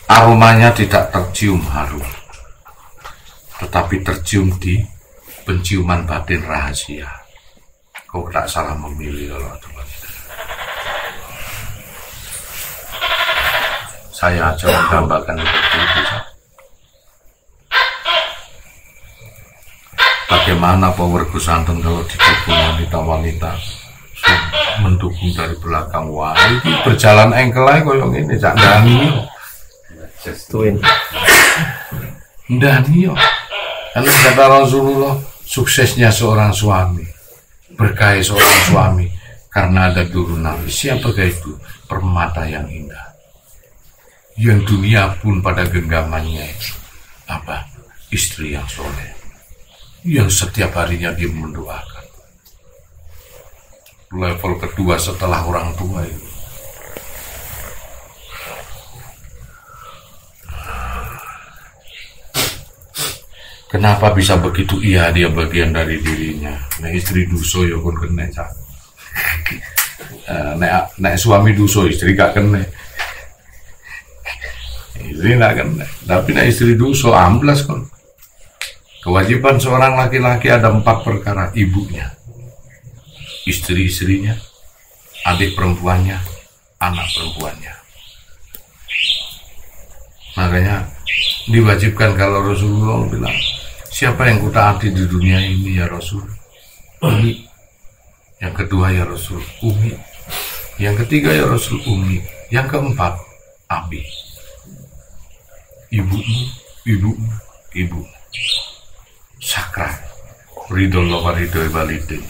Speaker 1: Aromanya tidak tercium harum, tetapi tercium di penciuman batin rahasia. Kau tak salah memilih kalau ada wanita. Saya aja menggambarkan seperti itu. Bagaimana power Gusanten kalau didukung wanita-wanita mendukung dari belakang. Wah, ini berjalan engkel aja koyo ngene, Cak Dani.
Speaker 2: Sestuin.
Speaker 1: Dani yo. Karena kata Rasulullah, suksesnya seorang suami, berkah seorang suami karena ada turunan. Siapakah itu? Permata yang indah. Yang dunia pun pada genggamannya apa? Istri yang soleh, yang setiap harinya dia mendoakan. Level kedua setelah orang tua itu. Kenapa bisa begitu? Iya, dia bagian dari dirinya. Nah, istri duso ya pun kena cak. Nek suami duso, istri gak kena. Istri gak kena. Tapi nek istri duso amblas kon. Kewajiban seorang laki-laki ada 4 perkara. Ibunya, istri-istrinya, adik perempuannya, anak perempuannya. Makanya diwajibkan kalau Rasulullah bilang, siapa yang kutaati di dunia ini ya Rasul? Umi. Yang kedua ya Rasul, Umi. Yang ketiga ya Rasul, Umi. Yang keempat, Abi. Ibumu, ibumu, ibu. Sakral. Ridho wa ridho walidin.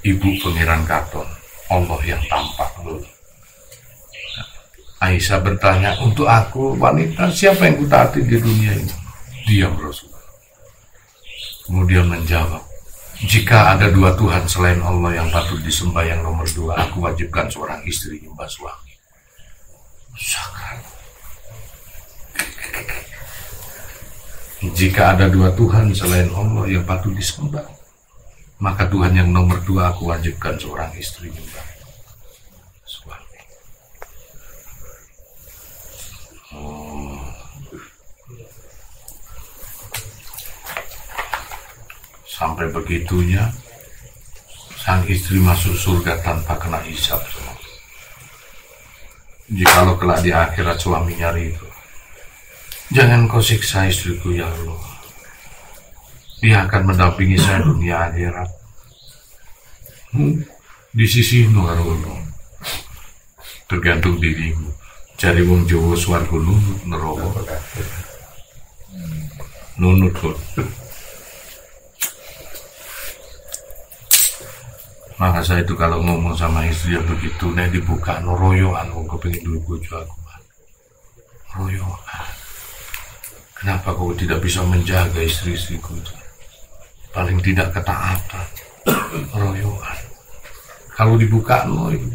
Speaker 1: Ibu pengiran katon. Allah yang tampak loh. Aisyah bertanya, untuk aku wanita siapa yang kutaati di dunia ini? Diam Rasul. Kemudian menjawab, jika ada 2 Tuhan selain Allah yang patut disembah, yang nomor 2 aku wajibkan seorang istri nyembah suami. Sakral. Jika ada 2 Tuhan selain Allah yang patut disembah, maka Tuhan yang nomor 2 aku wajibkan seorang istri nyembah suami. Sampai begitunya sang istri masuk surga tanpa kena hisab. Jikalau kelak di akhirat suami nyari itu, jangan kau siksa istriku ya Allah, dia akan mendampingi saya dunia akhirat. Di sisi Allah, tergantung dirimu. Cari wong Jawa swarga nunut neraka. Nunut kok. Maka saya itu kalau ngomong sama istri yang begitu, nek dibuka no royoan, wong kepengin duwe bojo aku. Royoan. Kenapa kau tidak bisa menjaga istri-istriku itu? Paling tidak ketaatan. Royoan. Kalau dibuka no itu.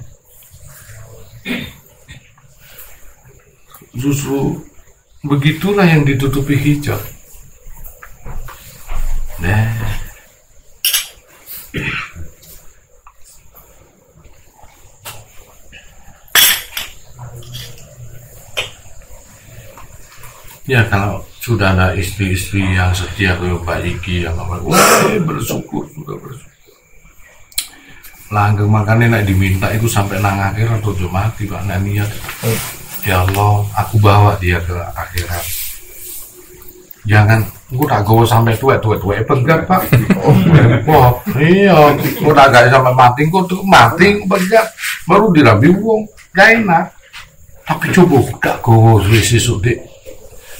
Speaker 1: Justru begitulah yang ditutupi hijab. Nah. Ya kalau sudah ada istri-istri yang setia kayak Pak Iki yang bersyukur, sudah bersyukur. Langgeng makanya nak diminta itu sampai nang akhirat atau mati Pak, nak niat. Ya Allah, aku bawa dia ke akhirat. Jangan, aku tak gawa sampai tua pegat Pak. Wah, iya, aku tak gawa sampai mati, aku tuh mati pegat, baru dirabi wong, gak enak. Tapi coba tak gawa sesuk Dik.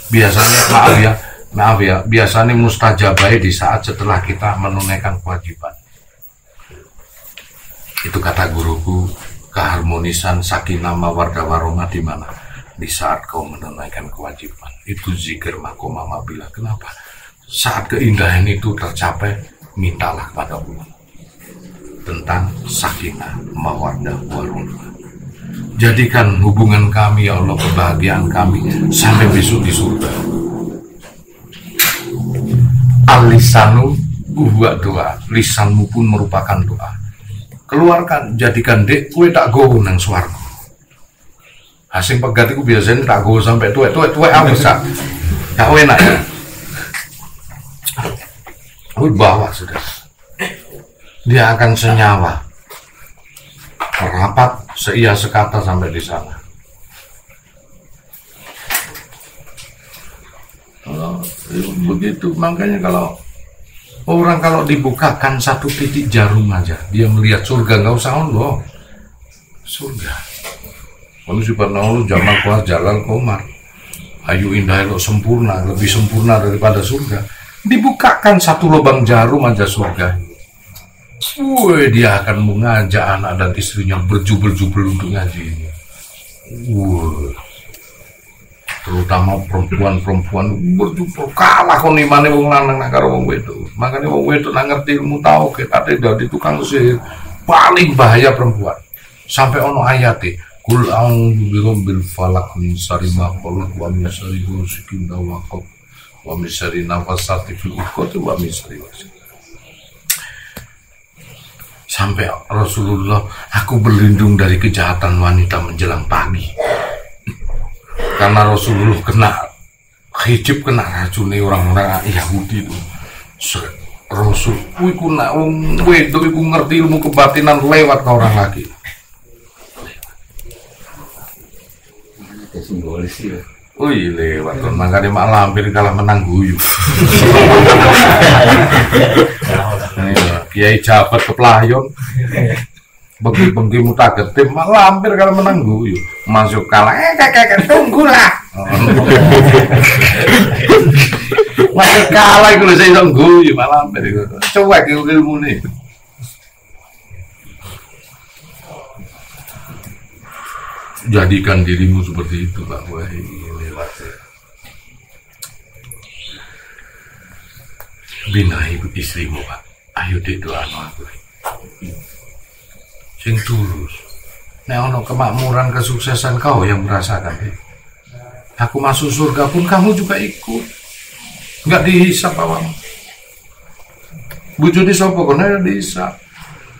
Speaker 1: Biasanya maaf ya, biasanya mustajabah di saat setelah kita menunaikan kewajiban. Itu kata guruku, keharmonisan sakinah mawaddah warahmah di mana? Di saat kau menunaikan kewajiban. Itu zikir makomah bila. Kenapa? Saat keindahan itu tercapai, mintalah kepada Allah tentang sakinah mawaddah warahmah. Jadikan hubungan kami ya Allah, kebahagiaan kami sampai besok di surga. Al-lisanu huwa doa, lisanmu pun merupakan doa. Keluarkan, jadikan Dik, kue tak gowo nang swarga. Asing pegat itu biasanya tak gowo sampai tuwek apa sak. Gak enak ya. Bawa sudah. Dia akan senyawa. Merapat seia sekata sampai di sana. Begitu, makanya kalau dibukakan satu titik jarum aja, dia melihat surga, nggak usah Allah. Surga. Kalau si Parnaulu jamal kuat jalan komar. Ayu indah lo sempurna, lebih sempurna daripada surga. Dibukakan satu lubang jarum aja surga. Dia akan mengajak anak dan istrinya berjubel-jubel untuk ngaji. Terutama perempuan berjubel kalah kon imane wong lanang nang karo wong wedok. Makanya wong wedok nang ngerti ilmu tauhid ate dadi tukang sihir. Paling bahaya perempuan. Sampai ono ayate, kul a'udzu birabbil falaq min syarri ma khalaq wa min syarri ghasiqin idza waqab wa min syarri nafasati fil 'uqad wa min syarri wasil. Sampai Rasulullah, aku berlindung dari kejahatan wanita menjelang pagi. Karena Rasulullah kena hijab, kena racuni orang-orang Yahudi itu. Rasul, iku nak wong wedok iku ngerti ilmu kebatinan lewat ke orang lagi.
Speaker 2: Simbolis ya.
Speaker 1: Lewat kan, makanya mak lampir kalah menang guyu. Kiai jabat keplayon, bengki muta getim, mak lampir kalah menang guyu. Masuk kalah, tunggulah. Masuk kalah itu saya guyu, mak lampir itu. Coba ilmu nih. Jadikan dirimu seperti itu, Pak. Wah, lewat. Binahi istrimu, Pak. Ayo Dik, doa aku. Sing tulus. Nek ono kemakmuran kesuksesan kau yang merasakan, Dik. Aku masuk surga pun kamu juga ikut. Enggak dihisap awam. Bujuni sapa kono dihisap.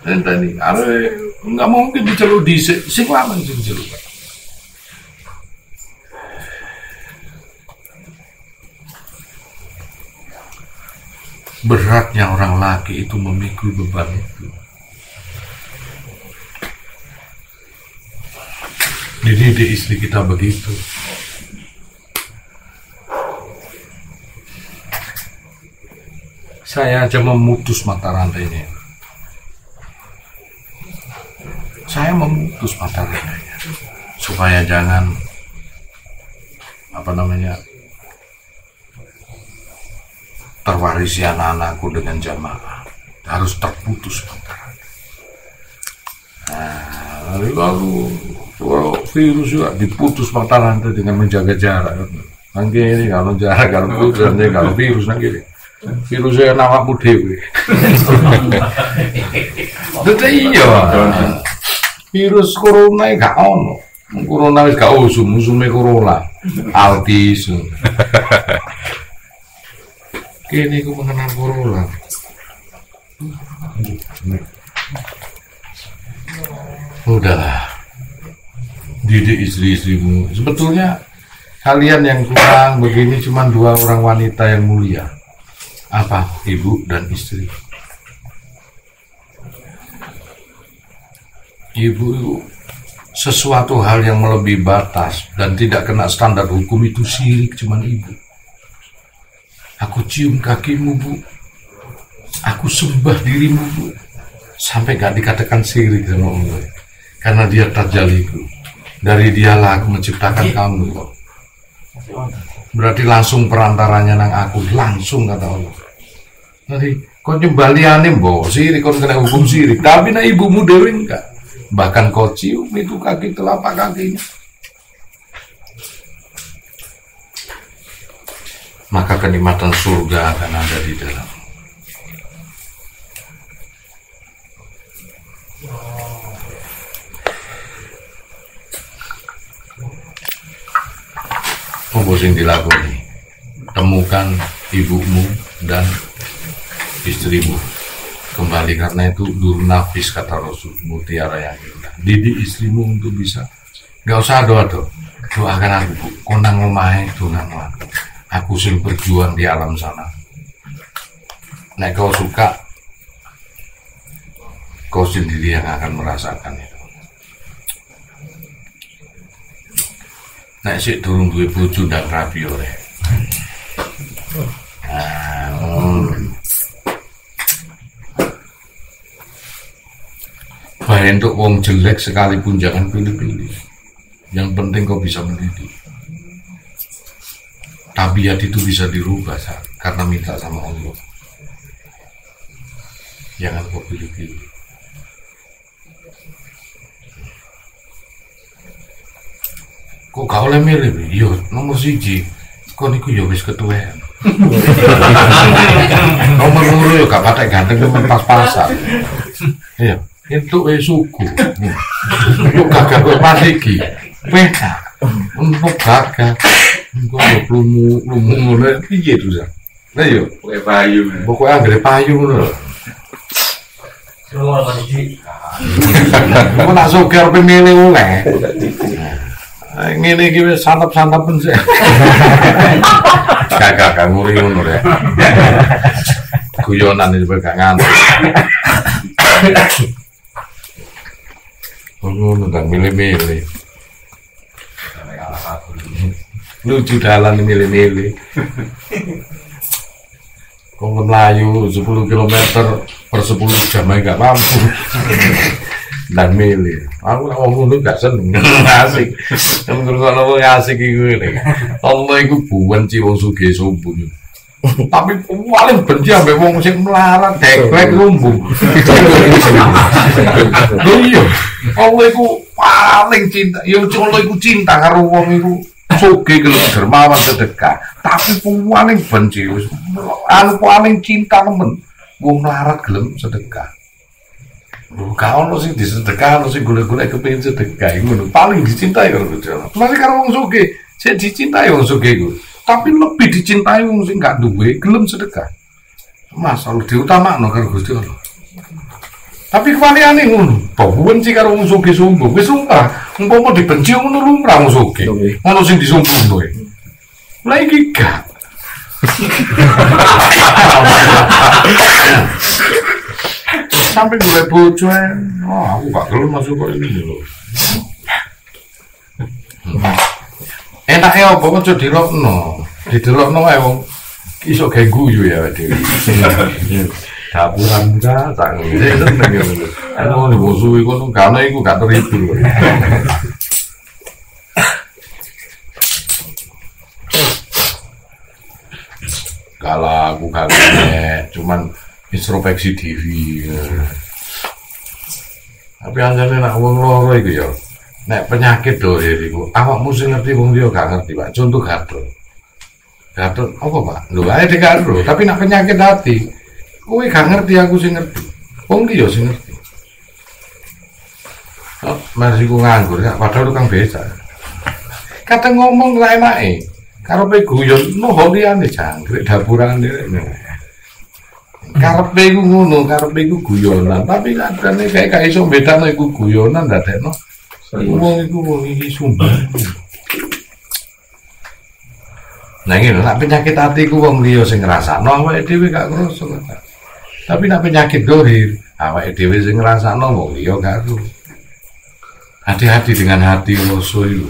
Speaker 1: Enteni, are enggak mungkin diceluk dhisik. Sing lanang sing celuk. Beratnya orang laki itu memikul beban itu. Dididik istri kita begitu. Saya aja memutus mata rantainya. Saya memutus mata rantainya supaya jangan terwarisi anak-anakku dengan jamaah. Harus terputus mata rantai. Nah, lalu virus juga diputus mata rantai dengan menjaga jarak. Nanti ini kalau jarak, kalau putus, nanti kalau virus nanti virusnya nawakmu dewe. Itu iya. Virus corona gak ono. Corona wis gak musume corona. Altis. Kini aku mengenal corona. Udahlah. Didik istri-istrimu. Sebetulnya kalian yang kurang begini cuma 2 orang wanita yang mulia. Apa? Ibu dan istri. Ibu sesuatu hal yang melebihi batas dan tidak kena standar hukum itu syirik, cuman ibu. Aku cium kakimu, Bu. Aku sembah dirimu, Bu. Sampai gak dikatakan sirik sama Allah. Karena dia tajaliku. Dari dialah aku menciptakan kamu. Berarti langsung perantaranya nang aku. Langsung kata Allah. Nanti kau nyembaliane mbok sirik, kau kena hukum sirik. Tapi nak ibumu dewe enggak. Bahkan kau cium itu kaki telapak kakinya. Maka kenikmatan surga akan ada di dalam. Apa sing dilakoni? Temukan ibumu dan istrimu kembali, karena itu nurnafis kata Rasul, mutiara yang indah. Didik istrimu untuk bisa, gak usah doa-doa, doakan aku, Bu, konang omahe dongan aku. Aku sing berjuang di alam sana. Nek kau suka, kau sendiri yang akan merasakan itu. Nek sik durung duwe bojo ndak rapi oleh. Baik, untuk wong jelek sekalipun jangan pilih-pilih. Yang penting kau bisa mendidik. Tabiat itu bisa dirubah karena minta sama Allah. Jangan kau pilih-pilih. Kok gak oleh milih? Yo, nomor 1. Kok niku yo wis ketuwean. Nomor 2 yo gak patek ganteng temen pas-pasan. Iya, itu suku. Yo gagah kok pas iki. Peka. Untuk gagah. Engko lumu ngono piye to, Sa? Lah yo,
Speaker 2: Pokoke payu.
Speaker 1: pokoke anggere payu ngono lho.
Speaker 3: Semua pasti.
Speaker 1: Kok nak sugih arep milih oleh. Ngene iki wis santap-santapen sih. Gak nguri ngono rek. Guyonan iki gak ngantuk. Ngono tak milih-milih. Lucu dalan milih-milih. Kok melayu 10 km per 10 jam gak mampu. Dan milih. Aku nak ngomong lu gak seneng. Asik. Menurut wong asik iku ngene. Allah iku benci wong sugih sombong. Tapi paling benci ambek wong sing melarat deklek lumbung. Lho iya. Allah iku paling cinta. Ya Allah iku cinta karo wong iku sugih gelem dermawan sedekah. Tapi paling benci wis paling cinta nemen wong melarat gelem sedekah. Gak ono sing disedekah, ono sing golek-golek kepengin sedekah iku ngono. Paling dicintai karo Gusti Allah. Masih karo wong sugih, sik dicintai wong sugih iku. Tapi lebih dicintai wong sing gak duwe gelem sedekah. Masalah diutamakno karo Gusti Allah. Tapi kewaliane ngono, benci karo wong sugih sombong. Wis lumrah, umpama dibenci ngono lumrah wong sugih. Ono sing disombongno. Lah iki gak. Sampai gue bojo aku gak gelem masuk kok ini lho. Enake opo kok dirokno. Didelokno ae wong iso gawe guyu ya dhewe. Dapuran ka tak ngene seneng ngono. Anu musuh iku gak ono iku gak terhibur. Kalau aku kagak cuman introspeksi diri. Tapi anjane nak wong loro iku ya. Nek penyakit dohir iku, awakmu sing ngerti wong liya gak ngerti, Pak. Contoh gatel. Gatel apa, Pak? Lho ae dikaro, tapi nak penyakit hati, kowe gak ngerti, aku sing ngerti. Wong liya sing ngerti. Oh, mari ku nganggur ya, padahal tukang beca. Kata ngomong ra enake. Karepe guyon no holiane jangkrik dapuran dhewe. Karepe iku ngono, karepe iku guyonan, tapi kadane gak iso bedano iku guyonan ndadekno wong iku wong iki sumpah. Nah ngene, nek penyakit ati ku wong liya sing ngrasakno, awake dhewe gak ngrasa. Tapi nek penyakit dohir, awake dhewe sing ngrasakno, wong liya gak ero. Hati-hati dengan hati musuh itu.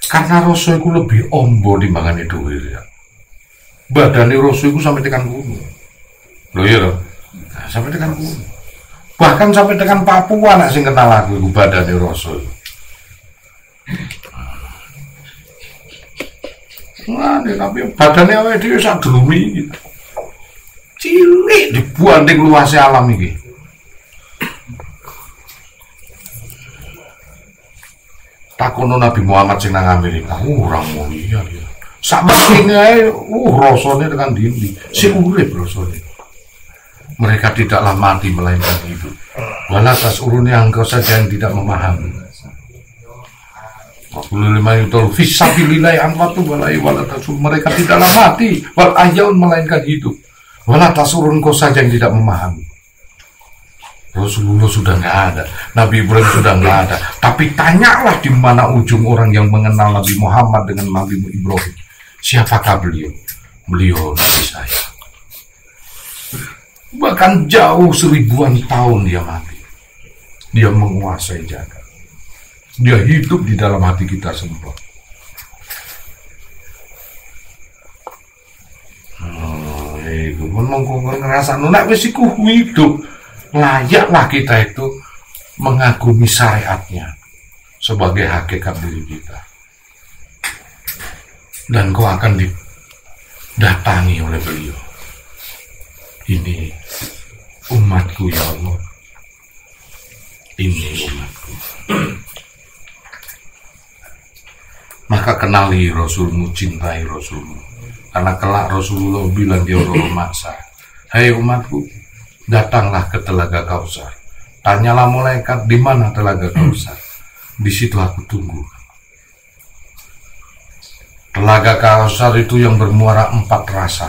Speaker 1: Karena Rasul itu lebih ombo timbangannya duit ya. Badannya Rasul itu sampai tekan kuno. Loh iya loh. Nah, sampai tekan kuno. Bahkan sampai tekan Papua nak sing kenal aku itu badannya Rasul. Nah, tapi badannya awake dhewe sak drumi gitu. Cilik dibanding luasnya alam iki. Takono Nabi Muhammad sing nang Amerika, orang mulia dia. Sak mesine ae, rasane tekan dindi, sing urip rasane. Mereka tidaklah mati melainkan hidup. Wala tasuruni engkau saja yang tidak memahami. Mereka tidaklah mati, wal ahyaun melainkan hidup. Wala tasurun engkau saja yang tidak memahami. Rasulullah sudah nggak ada, Nabi Ibrahim sudah nggak ada. Tapi tanyalah di mana ujung orang yang mengenal Nabi Muhammad dengan Nabi Ibrahim. Siapakah beliau? Beliau Nabi saya. Bahkan jauh 1000-an tahun dia mati. Dia menguasai jagat. Dia hidup di dalam hati kita semua. Itu pun mengkongkong ngerasa nunak wis iku hidup. Layaklah kita itu mengagumi syariatnya sebagai hakikat diri kita. Dan kau akan didatangi oleh beliau. Ini umatku ya Allah. Ini umatku. Maka kenali Rasulmu, cintai Rasulmu. Karena kelak Rasulullah bilang dia orang maksa. Hai umatku, datanglah ke Telaga Kausar. Tanyalah malaikat di mana Telaga Kausar. Di situ aku tunggu. Telaga Kausar itu yang bermuara 4 rasa,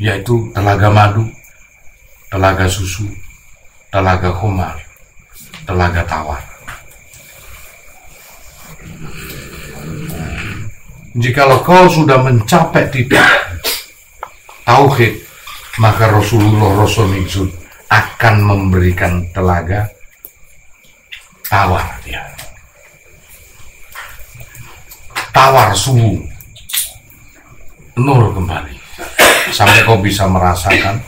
Speaker 1: yaitu telaga madu, telaga susu, telaga khomar, telaga tawar. Jikalau kau sudah mencapai titik tauhid, maka Rasulullah Rasul itu akan memberikan telaga tawar dia. Tawar suhu, nur kembali sampai kau bisa merasakan.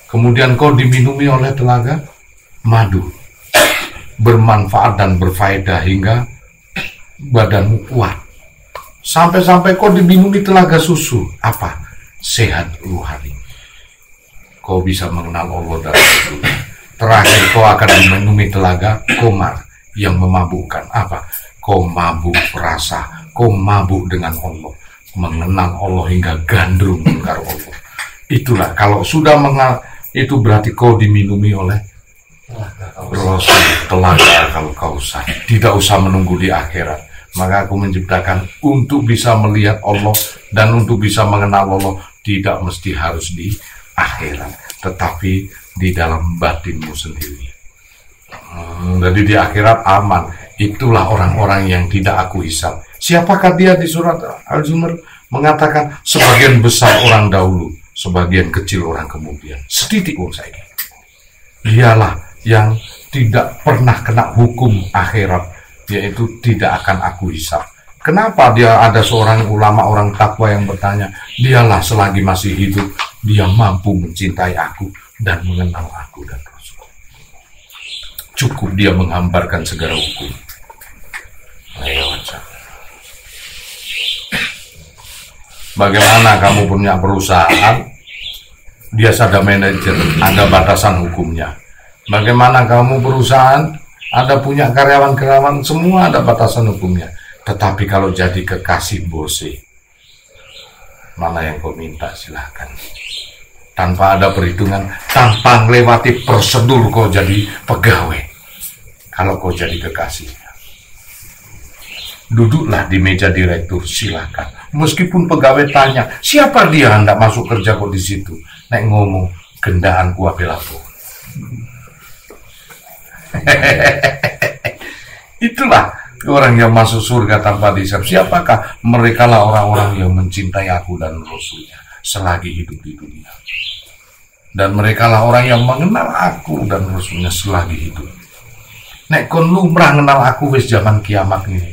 Speaker 1: Kemudian kau diminumi oleh telaga madu, bermanfaat dan berfaedah hingga badanmu kuat. Sampai-sampai kau diminumi telaga susu, apa? Sehat rohani. Kau bisa mengenal Allah dan Rasul. Terakhir kau akan diminumi telaga komar yang memabukkan. Apa? Kau mabuk rasa, kau mabuk dengan Allah, mengenal Allah hingga gandrung mengingkar Allah. Itulah kalau sudah mengenal itu berarti kau diminumi oleh Rasul, telaga kalau Kausar. Tidak usah menunggu di akhirat. Maka aku menciptakan untuk bisa melihat Allah dan untuk bisa mengenal Allah tidak mesti harus di akhirat, tetapi di dalam batinmu sendiri. Jadi di akhirat aman. Itulah orang-orang yang tidak aku hisab. Siapakah dia? Di surat Al-Zumar mengatakan sebagian besar orang dahulu, sebagian kecil orang kemudian. Setitik orang saya. Dialah yang tidak pernah kena hukum akhirat, yaitu tidak akan aku hisab. Kenapa dia ada seorang ulama orang takwa yang bertanya, dialah selagi masih hidup dia mampu mencintai aku dan mengenal aku dan Rasul. Cukup dia menghambarkan segala hukum. Bagaimana kamu punya perusahaan, dia ada manajer, ada batasan hukumnya. Bagaimana kamu perusahaan, ada punya karyawan-karyawan, semua ada batasan hukumnya. Tetapi kalau jadi kekasih bose, mana yang kau minta silahkan. Tanpa ada perhitungan, tanpa melewati prosedur kau jadi pegawai. Kalau kau jadi kekasihnya, duduklah di meja direktur, silahkan. Meskipun pegawai tanya, siapa dia hendak masuk kerja kok di situ? Nek ngomong, gendaan kuah belapo. Itulah orang yang masuk surga tanpa dihisab. Siapakah? Mereka lah orang-orang yang mencintai aku dan Rasulnya selagi hidup di dunia. Dan mereka lah orang yang mengenal aku dan Rasulnya selagi hidup. Nek kon lumrah kenal aku wis zaman kiamat ini.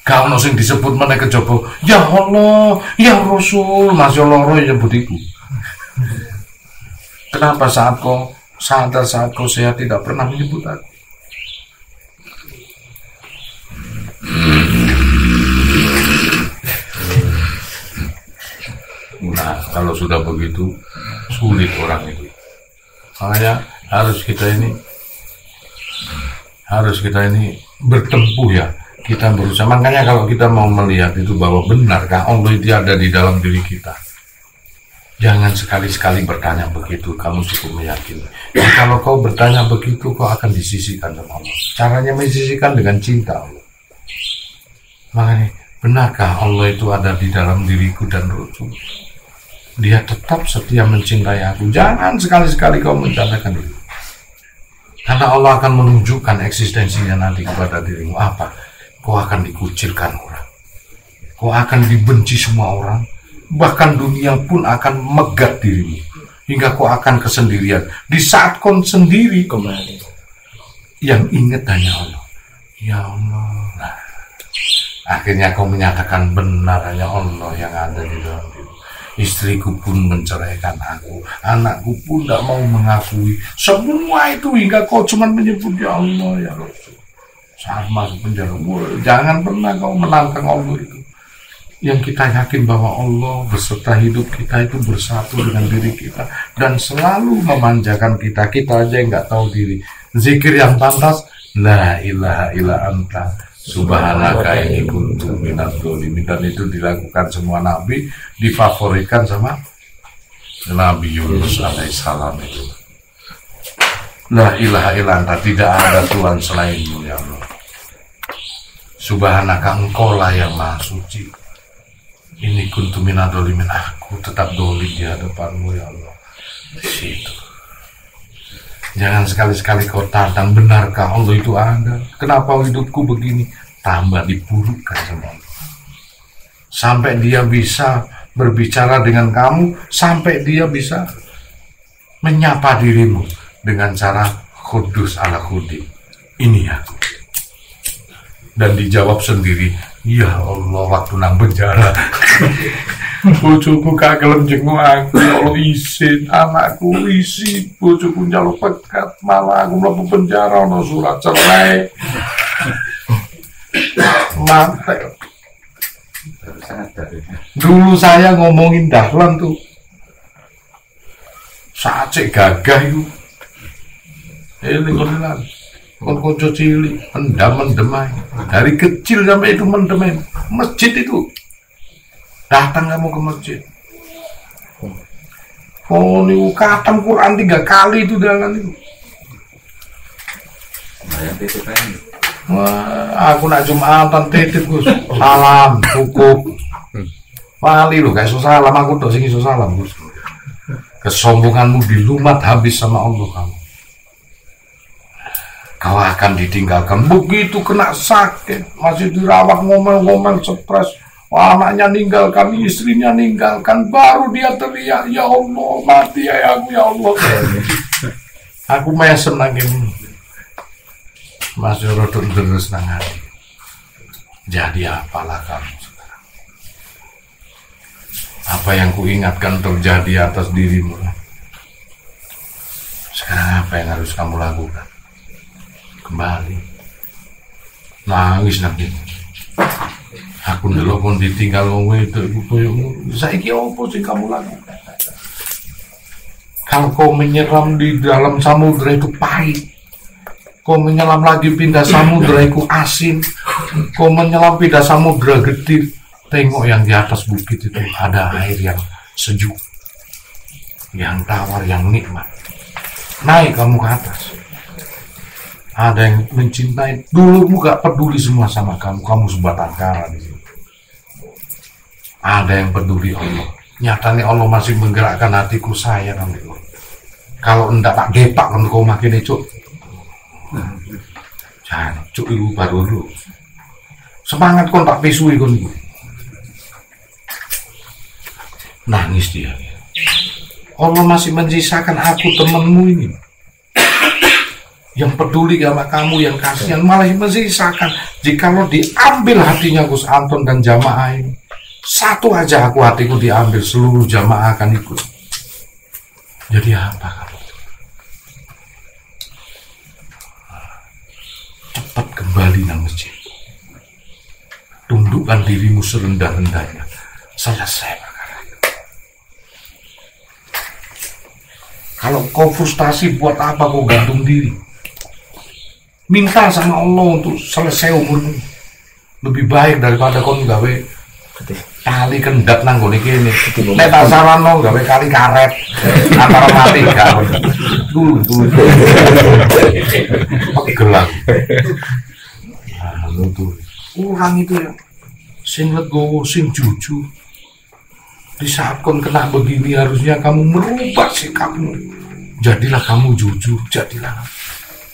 Speaker 1: Gak ono sing disebut meneh kejaba, ya Allah, ya Rasul, Masya Allah nyebut iku. Kenapa saat kau sadar, saat kau sehat tidak pernah menyebut aku? Nah, kalau sudah begitu sulit orang itu. Makanya harus kita ini bertempuh ya. Kita berusaha. Makanya kalau kita mau melihat itu bahwa benarkah Allah itu ada di dalam diri kita, jangan sekali-sekali bertanya begitu. Kamu cukup meyakini. Nah, kalau kau bertanya begitu, kau akan disisihkan sama Allah. Caranya mensisihkan dengan cinta Allah. Makanya, benarkah Allah itu ada di dalam diriku dan rohku? Dia tetap setia mencintai aku. Jangan sekali-sekali kau mencandakan itu. Karena Allah akan menunjukkan eksistensinya nanti kepada dirimu. Apa? Kau akan dikucilkan orang. Kau akan dibenci semua orang. Bahkan dunia pun akan megat dirimu. Hingga kau akan kesendirian. Di saat kau sendiri kembali, yang ingat hanya Allah. Ya Allah. Nah, akhirnya kau menyatakan benar hanya Allah yang ada di dalam diri. Istriku pun menceraikan aku, anakku pun tidak mau mengakui. Semua itu hingga kau cuma menyebut ya Allah, ya Rasul. Saat masuk penjara, jangan pernah kau menantang Allah itu. Yang kita yakin bahwa Allah beserta hidup kita itu bersatu dengan diri kita dan selalu memanjakan kita. Kita aja yang nggak tahu diri. Zikir yang pantas, la ilaha illa anta subhanaka inni kuntu minadz dzalimin. Dan itu dilakukan semua nabi, difavoritkan sama Nabi Yunus alaihissalam itu. La ilaha illa anta, tidak ada Tuhan selainmu ya Allah. Subhanaka, engkau lah yang maha suci. Ini kuntu minadz dzalimin, aku tetap dolim di hadapanmu ya Allah. Di situ. Jangan sekali-sekali kau tantang, benarkah Allah itu ada? Kenapa hidupku begini? Tambah diburukkan sama Allah. Sampai dia bisa berbicara dengan kamu, sampai dia bisa menyapa dirimu dengan cara kudus ala kudi. Ini aku. Dan dijawab sendiri, ya Allah, waktu nang penjara. Bojoku gak gelem jenguk aku, ya Allah isin, anakku isin, bojoku njaluk pekat, malah aku mlebu penjara ono surat cerai. Mate. Dulu saya ngomongin Dahlan tuh, saat cek gagah itu, ini konelan, konco cilik, mendem-mendem, dari kecil sampai itu mendem, masjid itu. Datang kamu ke masjid. Oh, ini khatam Quran 3 kali itu dengan itu. Wah, aku nak Jumatan titip Gus. Salam, cukup. Wali lu, gak iso salam, aku tok sing iso salam Gus. Kesombonganmu dilumat habis sama Allah kamu. Kau akan ditinggalkan. Begitu kena sakit, masih dirawat, ngomel-ngomel, stres. Anaknya ninggalkan, istrinya ninggalkan, baru dia teriak, ya Allah, mati ya aku, ya Allah. Aku mah senang ini. Masih rodok terus nangani. Jadi apalah kamu sekarang? Apa yang kuingatkan terjadi atas dirimu? Sekarang apa yang harus kamu lakukan? Kembali. Nangis nanti. Aku ndelok pun ditinggal wong itu ibu koyomu. Saiki opo sing kamu lakukan? Kalau kau menyelam di dalam samudra itu pahit, kau menyelam lagi pindah samudra itu asin, kau menyelam pindah samudra gede, tengok yang di atas bukit itu ada air yang sejuk, yang tawar, yang nikmat. Naik kamu ke atas. Ada yang mencintai. Dulu gak peduli semua sama kamu, kamu sebatang kara di sini. Ada yang peduli Allah. Nyatanya Allah masih menggerakkan hatiku saya nanti. Kalau enggak tak gepak kan kau makin cuk. Jangan cuk itu baru dulu. Semangat kau tak pisui kau itu. Nangis dia. Allah masih menyisakan aku temanmu ini. yang peduli sama kamu, yang kasihan, malah menyisakan. Jikalau diambil hatinya Gus Anton dan jamaah ini, satu aja aku hatiku diambil, seluruh jamaah akan ikut. Jadi apa kamu? Cepat kembali nang masjid, tundukkan dirimu serendah-rendahnya, selesai perkara itu. Kalau kau frustasi, buat apa kau gantung diri? Minta sama Allah untuk selesai umurmu. Lebih baik daripada kau gawe kali kendap nang gone kene. Nek tak sarano gawe kali karet antara mati gak. Dulu. Pakai gelang. Nah, itu. Orang itu ya sing legowo, sing jujur. Di saat kau kena begini harusnya kamu merubah sikapmu. Jadilah kamu jujur, jadilah.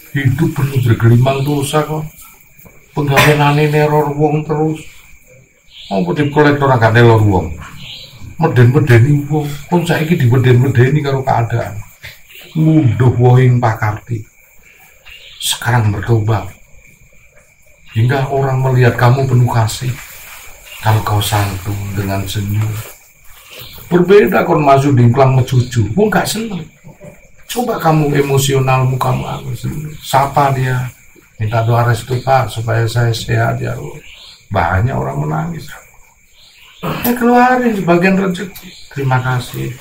Speaker 1: Hidup penuh bergelimang dosa kok. Penggaweane neror wong terus. Apa dikolektor agak neror wong. Meden-medeni wong. Kon saiki dibeden-medeni karo keadaan. Ngunduh wohing pakarti. Sekarang bertobat. Hingga orang melihat kamu penuh kasih. Kalau kau santun dengan senyum. Berbeda kon masuk dingklang mecucu. Wong gak seneng. Coba kamu emosionalmu kamu sapa dia, minta doa restu Pak supaya saya sehat ya. Banyak orang menangis. Keluarin sebagian rezeki. Terima kasih.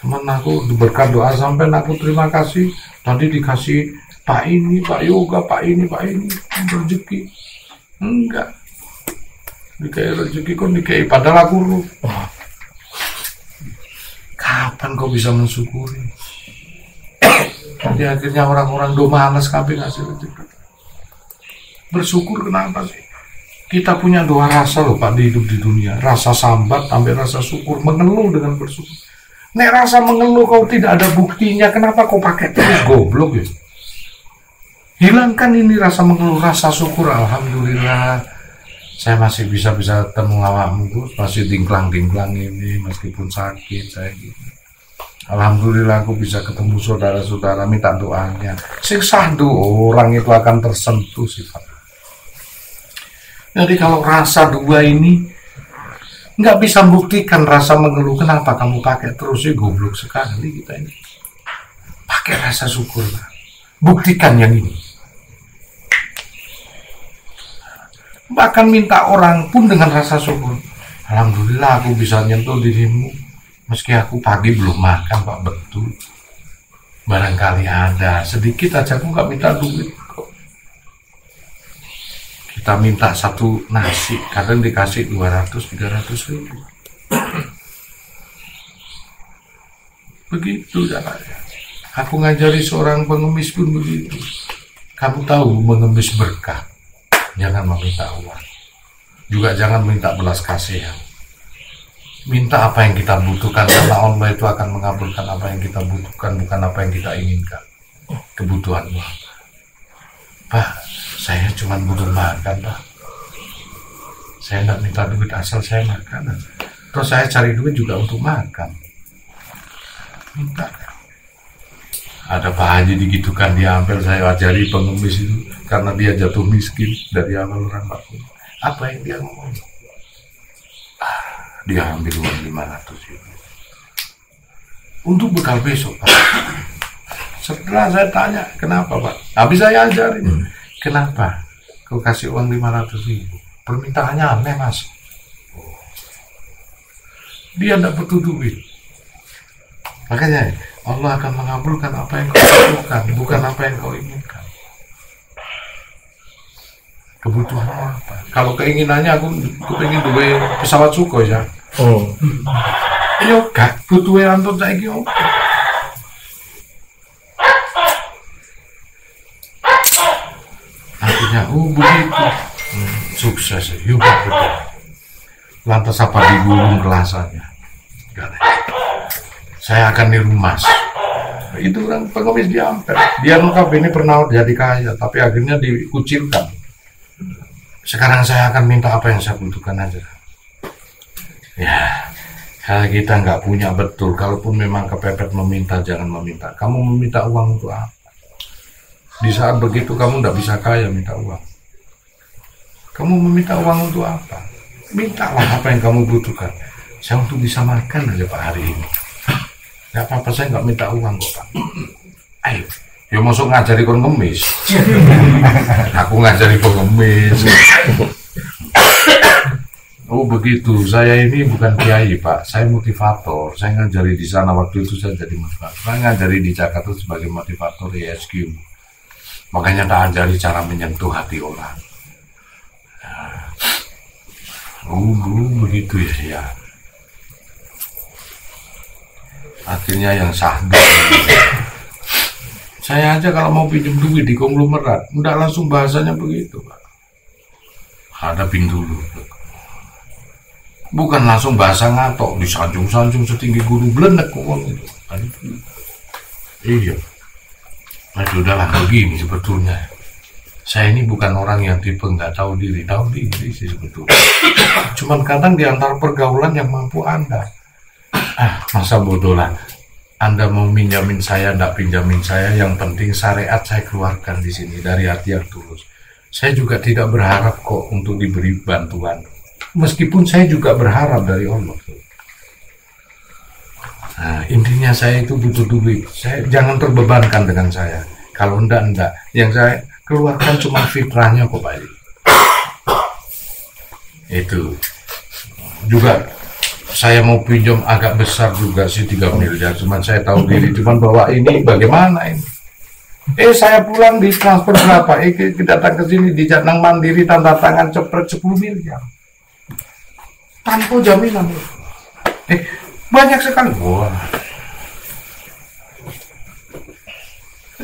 Speaker 1: Teman aku berkat doa sampai aku terima kasih. Tadi dikasih Pak ini, Pak Yoga, Pak ini rezeki. Enggak. Dikai rezeki kok dikai padahal aku lu. Kapan kau bisa mensyukuri? Jadi akhirnya orang-orang do malas kabeh ngasih rezeki. Bersyukur kenapa sih? Kita punya dua rasa loh Pak di hidup di dunia. Rasa sambat sampai rasa syukur. Mengeluh dengan bersyukur. Nek rasa mengeluh kau tidak ada buktinya, kenapa kau pakai terus goblok ya? Hilangkan ini rasa mengeluh, rasa syukur. Alhamdulillah saya masih bisa ketemu awakmu Gus, masih dingklang-dingklang ini meskipun sakit saya gitu. Alhamdulillah aku bisa ketemu saudara-saudara, minta doanya. Sing sadu orang itu akan tersentuh sifat. Jadi kalau rasa dua ini nggak bisa buktikan rasa mengeluh, kenapa kamu pakai terus sih? Goblok sekali kita ini. Pakai rasa syukur, buktikan yang ini. Bahkan minta orang pun dengan rasa syukur. Alhamdulillah aku bisa nyentuh dirimu. Meski aku pagi belum makan Pak, betul. Barangkali ada sedikit aja, aku nggak minta duit kok. Kita minta satu nasi, kadang dikasih 200-300 ribu. Begitu caranya. Aku ngajari seorang pengemis pun begitu. Kamu tahu mengemis berkah, jangan meminta uang. Juga jangan minta belas kasihan. Minta apa yang kita butuhkan, karena Allah itu akan mengabulkan apa yang kita butuhkan, bukan apa yang kita inginkan. Kebutuhanmu. Pak, saya cuma butuh makan Pak. Saya tidak minta duit, asal saya makan. Terus saya cari duit juga untuk makan. Minta. Ada Pak Haji digitukan, dia hampir saya ajari pengemis itu karena dia jatuh miskin dari awal orang Pak. Apa yang dia ngomong? Dia ambil uang 500 ribu untuk bekal besok Pak. Setelah saya tanya kenapa Pak, habis saya ajarin kenapa kau kasih uang 500 ribu, permintaannya aneh Mas. Dia tidak butuh duit, makanya Allah akan mengabulkan apa yang kau butuhkan, bukan apa yang kau inginkan. Kebutuhan apa? Kalau keinginannya aku pengen duwe pesawat Sukhoi ya. Oh. Yo gak butuhe Anton saiki opo. Akhirnya begitu. Sukses ya, betul. Lantas apa digulung kelasannya? Gak ada. Saya akan niru Mas. Itu kan pengemis di Ampel. Dia notabene pernah jadi kaya, tapi akhirnya dikucilkan. Sekarang saya akan minta apa yang saya butuhkan aja. Ya, kalau kita nggak punya betul, kalaupun memang kepepet meminta, jangan meminta. Kamu meminta uang untuk apa? Di saat begitu kamu tidak bisa kaya minta uang. Kamu meminta uang untuk apa? Mintalah apa yang kamu butuhkan. Saya untuk bisa makan aja Pak hari ini. Gak apa-apa, saya nggak minta uang kok Pak. Ayo, ya masuk ngajari kon ngemis. Aku ngajari kon ngemis. Oh begitu, saya ini bukan kiai Pak, saya motivator. Saya ngajari di sana waktu itu saya jadi motivator. Saya ngajari di Jakarta sebagai motivator ESQ. Makanya tak ajari cara menyentuh hati orang. Begitu ya. Akhirnya yang sahdu. Saya aja kalau mau pinjam duit di konglomerat, enggak langsung bahasanya begitu Pak. Hadapin dulu. Bukan langsung bahasa ngatok, disanjung-sanjung setinggi gunung belenek uang itu. Iya. Nah udahlah begini sebetulnya. Saya ini bukan orang yang tipe nggak tahu diri sih sebetulnya. Cuman kadang di antara pergaulan yang mampu Anda. Masa bodoh lah. Anda mau minjamin saya, nggak pinjamin saya. Yang penting syariat saya keluarkan di sini dari hati yang tulus. Saya juga tidak berharap kok untuk diberi bantuan. Meskipun saya juga berharap dari Allah. Nah, intinya saya itu butuh duit. Saya jangan terbebankan dengan saya. Kalau enggak. Yang saya keluarkan cuma fitrahnya kok Pak. Itu juga saya mau pinjam agak besar juga sih 3 miliar. Cuman saya tahu diri. Cuman bahwa ini bagaimana ini? Saya pulang di transfer berapa? Kita datang ke sini di Jateng Mandiri tanda tangan cepet 10 miliar. Tanpa jaminan. Banyak sekali. Wah.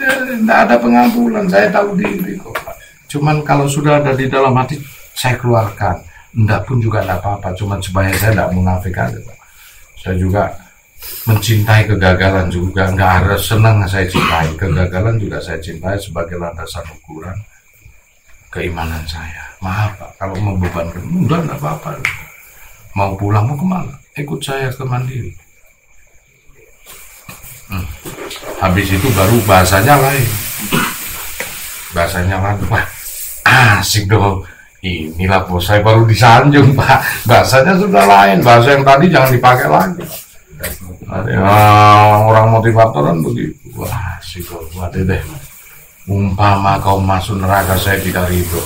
Speaker 1: Tidak ada pengampunan, saya tahu diri kok. Cuman kalau sudah ada di dalam hati, saya keluarkan. Enggak pun juga tidak apa-apa, cuman supaya saya tidak munafik aja. Saya juga mencintai kegagalan juga, enggak harus senang saya cintai. Kegagalan juga saya cintai sebagai landasan ukuran keimanan saya. Maaf Pak, kalau membebankan, udah enggak apa-apa. Mau pulang, mau kemana? Ikut saya ke Mandiri. Habis itu baru bahasanya lain. Wah, asik dong. Inilah bos saya baru disanjung Pak. Bahasanya sudah lain. Bahasa yang tadi jangan dipakai lagi. Orang motivator kan begitu. Wah, asik dong. Waduh deh. Umpama kau masuk neraka saya tidak ridho.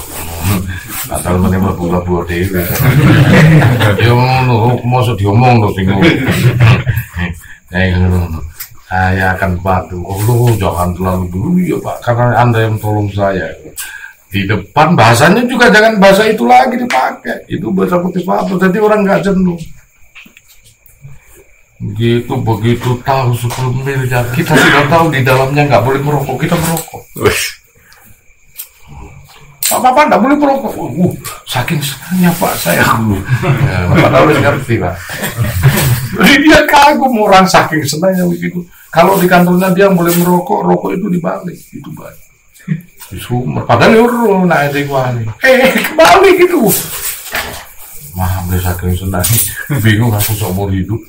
Speaker 1: Asal menimba buah-buah dewi. Dia ngomong, mau diomong loh singgung. Saya akan bantu. Jangan terlalu dulu ya Pak, karena Anda yang tolong saya. Di depan bahasanya juga jangan bahasa itu lagi dipakai. Itu bahasa motivator, jadi orang nggak jenuh. Begitu tahu 10 miliar, kita sudah tahu di dalamnya nggak boleh merokok, kita merokok. Apa-apa nggak boleh merokok. Saking senangnya Pak saya. Padahal udah ngerti Pak. Dia kagum orang saking senangnya begitu. Kalau di kantornya dia boleh merokok, rokok itu dibalik, itu Pak. Di Sumber, padahal euro naik di kuali. Kembali gitu. Maaf deh saking senang, bingung aku seumur hidup.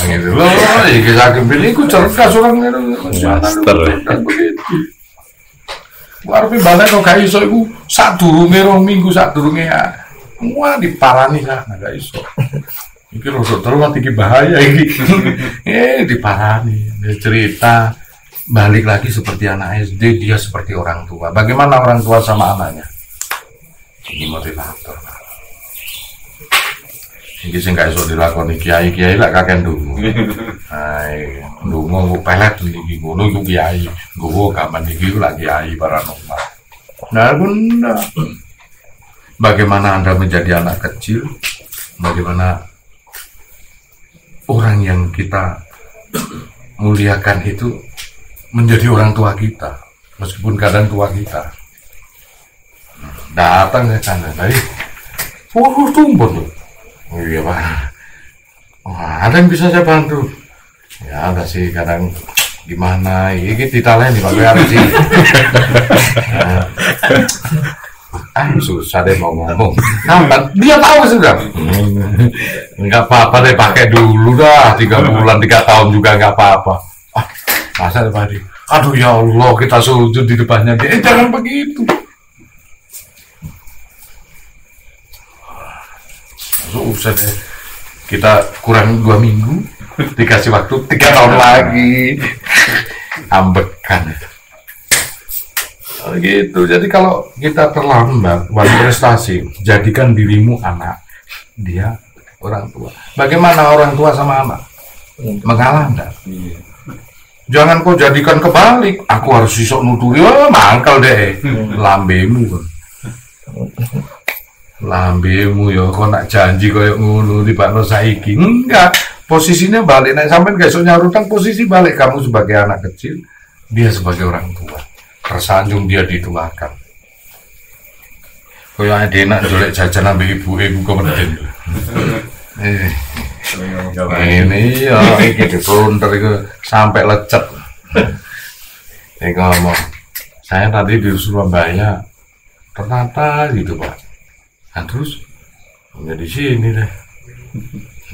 Speaker 1: Angin itu loh, ya saking pilih, aku cerdas orang itu.
Speaker 2: Master.
Speaker 1: Begitu. Arep balik kok gak iso iku sadurunge 2 minggu sadurunge ya. Wah diparani sana gak iso. Iki lho terus iki bahaya iki. Diparani. Dia cerita balik lagi seperti anak SD, dia seperti orang tua. Bagaimana orang tua sama anaknya? Ini motivator. Iki sing gak iso dilakoni kiai-kiai lak kakek ndungu. Ndungu kok pelet iki ngono iku kiai. Nggowo kapan iki lagi kiai paranormal. Nah, Bunda. Bagaimana Anda menjadi anak kecil? Bagaimana orang yang kita muliakan itu menjadi orang tua kita, meskipun kadang tua kita. Datang ke sana tadi. Tumpul tuh. Oh iya Pak. Ada yang bisa saya bantu? Ya ada sih kadang gimana? Ini ditaleni Pak Wiar sih. Susah deh mau ngomong. Nampak dia tahu sudah. Enggak apa-apa deh pakai dulu dah 3 bulan 3 tahun juga enggak apa-apa. Masa Pak Di? Aduh ya Allah, kita sujud di depannya dia. Jangan begitu. Usah deh. Kita kurang 2 minggu, dikasih waktu 3 tahun lagi. Ambekan. Gitu. Jadi kalau kita terlambat berprestasi, jadikan dirimu anak, dia orang tua. Bagaimana orang tua sama anak? Mengalah enggak? Jangan kau jadikan kebalik. Aku harus sisok nuturi, mangkal deh. Lambemu ya, kau nak janji kau yang ngono di Pak saiki. Enggak, posisinya balik. Nek sampean besok nyarutang posisi balik. Kamu sebagai anak kecil, dia sebagai orang tua. Tersanjung dia ditularkan. Kau yang ada nak jolek jajan ambil ibu kemudian. Ini ya, ini dipunter itu sampai lecet. Ini ngomong, saya tadi di Surabaya ternyata gitu Pak. Nah, terus di sini deh.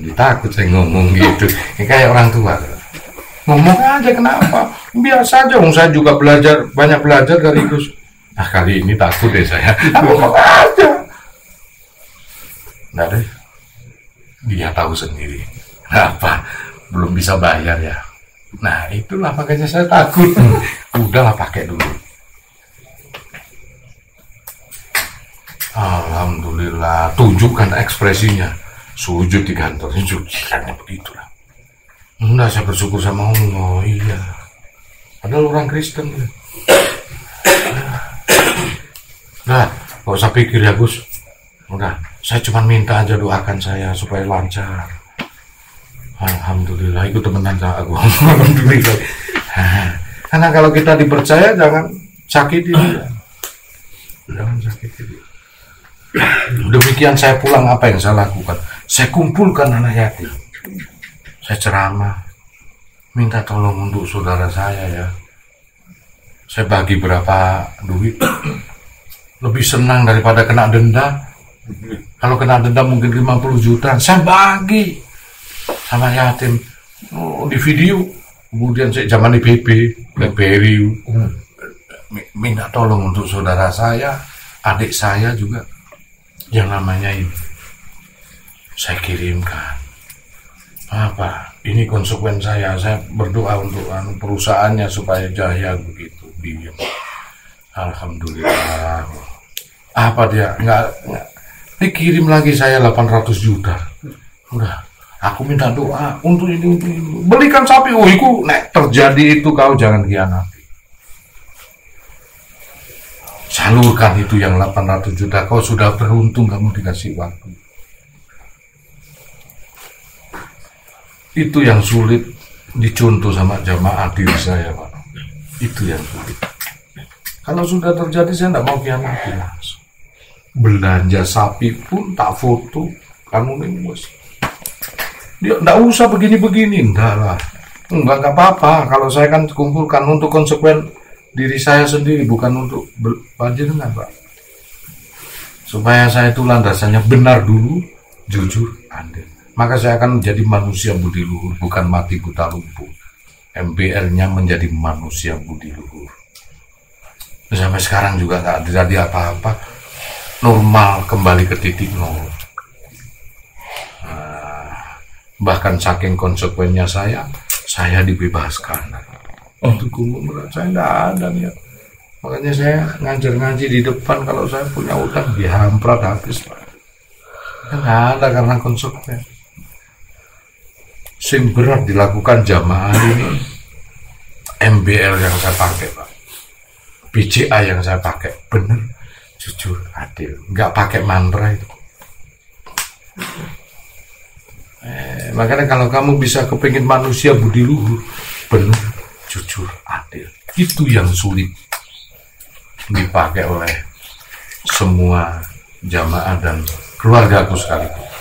Speaker 1: Ditakut saya ngomong gitu. Ini kayak orang tua. Ngomong aja kenapa? Biasa aja, saya juga banyak belajar dari Gus. Nah kali ini takut deh saya. Ngomong aja. Nah deh, dia tahu sendiri. Apa? Belum bisa bayar ya. Nah itulah makanya saya takut. Udahlah pakai dulu. Alhamdulillah, tunjukkan ekspresinya. Sujud di kantor, sujud begitulah. Enggak, saya bersyukur sama Allah. Iya. Padahal orang Kristen. Nah, gak usah pikir ya Gus. Udah, saya cuma minta aja doakan saya supaya lancar. Alhamdulillah, ikut temenan sama aku. Alhamdulillah. Karena kalau kita dipercaya jangan sakiti dia. Jangan sakiti dia. Demikian saya pulang, apa yang saya lakukan? Saya kumpulkan anak yatim. Saya ceramah, minta tolong untuk saudara saya ya. Saya bagi berapa duit. Lebih senang daripada kena denda. Kalau kena denda mungkin 50 juta, saya bagi sama yatim. Di video. Kemudian saya zaman IPB, BlackBerry, minta tolong untuk saudara saya, adik saya juga. Yang namanya ini saya kirimkan apa ini konsekuen saya berdoa untuk perusahaannya supaya jaya begitu dia. Alhamdulillah. Apa dia nggak dikirim lagi saya 800 juta. Udah aku minta doa untuk ini belikan sapi. Itu nek terjadi itu kau jangan khianati. Salurkan itu yang 800 juta. Kau sudah beruntung kamu dikasih waktu. Itu yang sulit dicontoh sama jamaah diri saya Pak. Itu yang sulit. Kalau sudah terjadi saya tidak mau khianati langsung. Belanja sapi pun tak foto. Kamu nih bos. Dia tidak usah begini-begini. Enggak lah. Enggak apa-apa. Kalau saya kan kumpulkan untuk konsekuen diri saya sendiri, bukan untuk panjenengan Pak. Supaya saya itu landasannya benar dulu, jujur, adil. Maka saya akan menjadi manusia budi luhur, bukan mati buta lumpuh. MBL-nya menjadi manusia budi luhur. Sampai sekarang juga tak terjadi apa-apa, normal kembali ke titik nol. Bahkan saking konsekuennya saya dibebaskan. Untuk umum saya tidak ada niat. Makanya saya ngaji di depan kalau saya punya utang dihamprat habis Pak. Nggak ada karena konsekuen. Sing berat dilakukan jamaah ini MBL yang saya pakai Pak. BCA yang saya pakai benar, jujur, adil. Nggak pakai mantra itu. Makanya kalau kamu bisa kepingin manusia budi luhur, benar, jujur, adil. Itu yang sulit dipakai oleh semua jamaah dan keluarga aku sekaligus.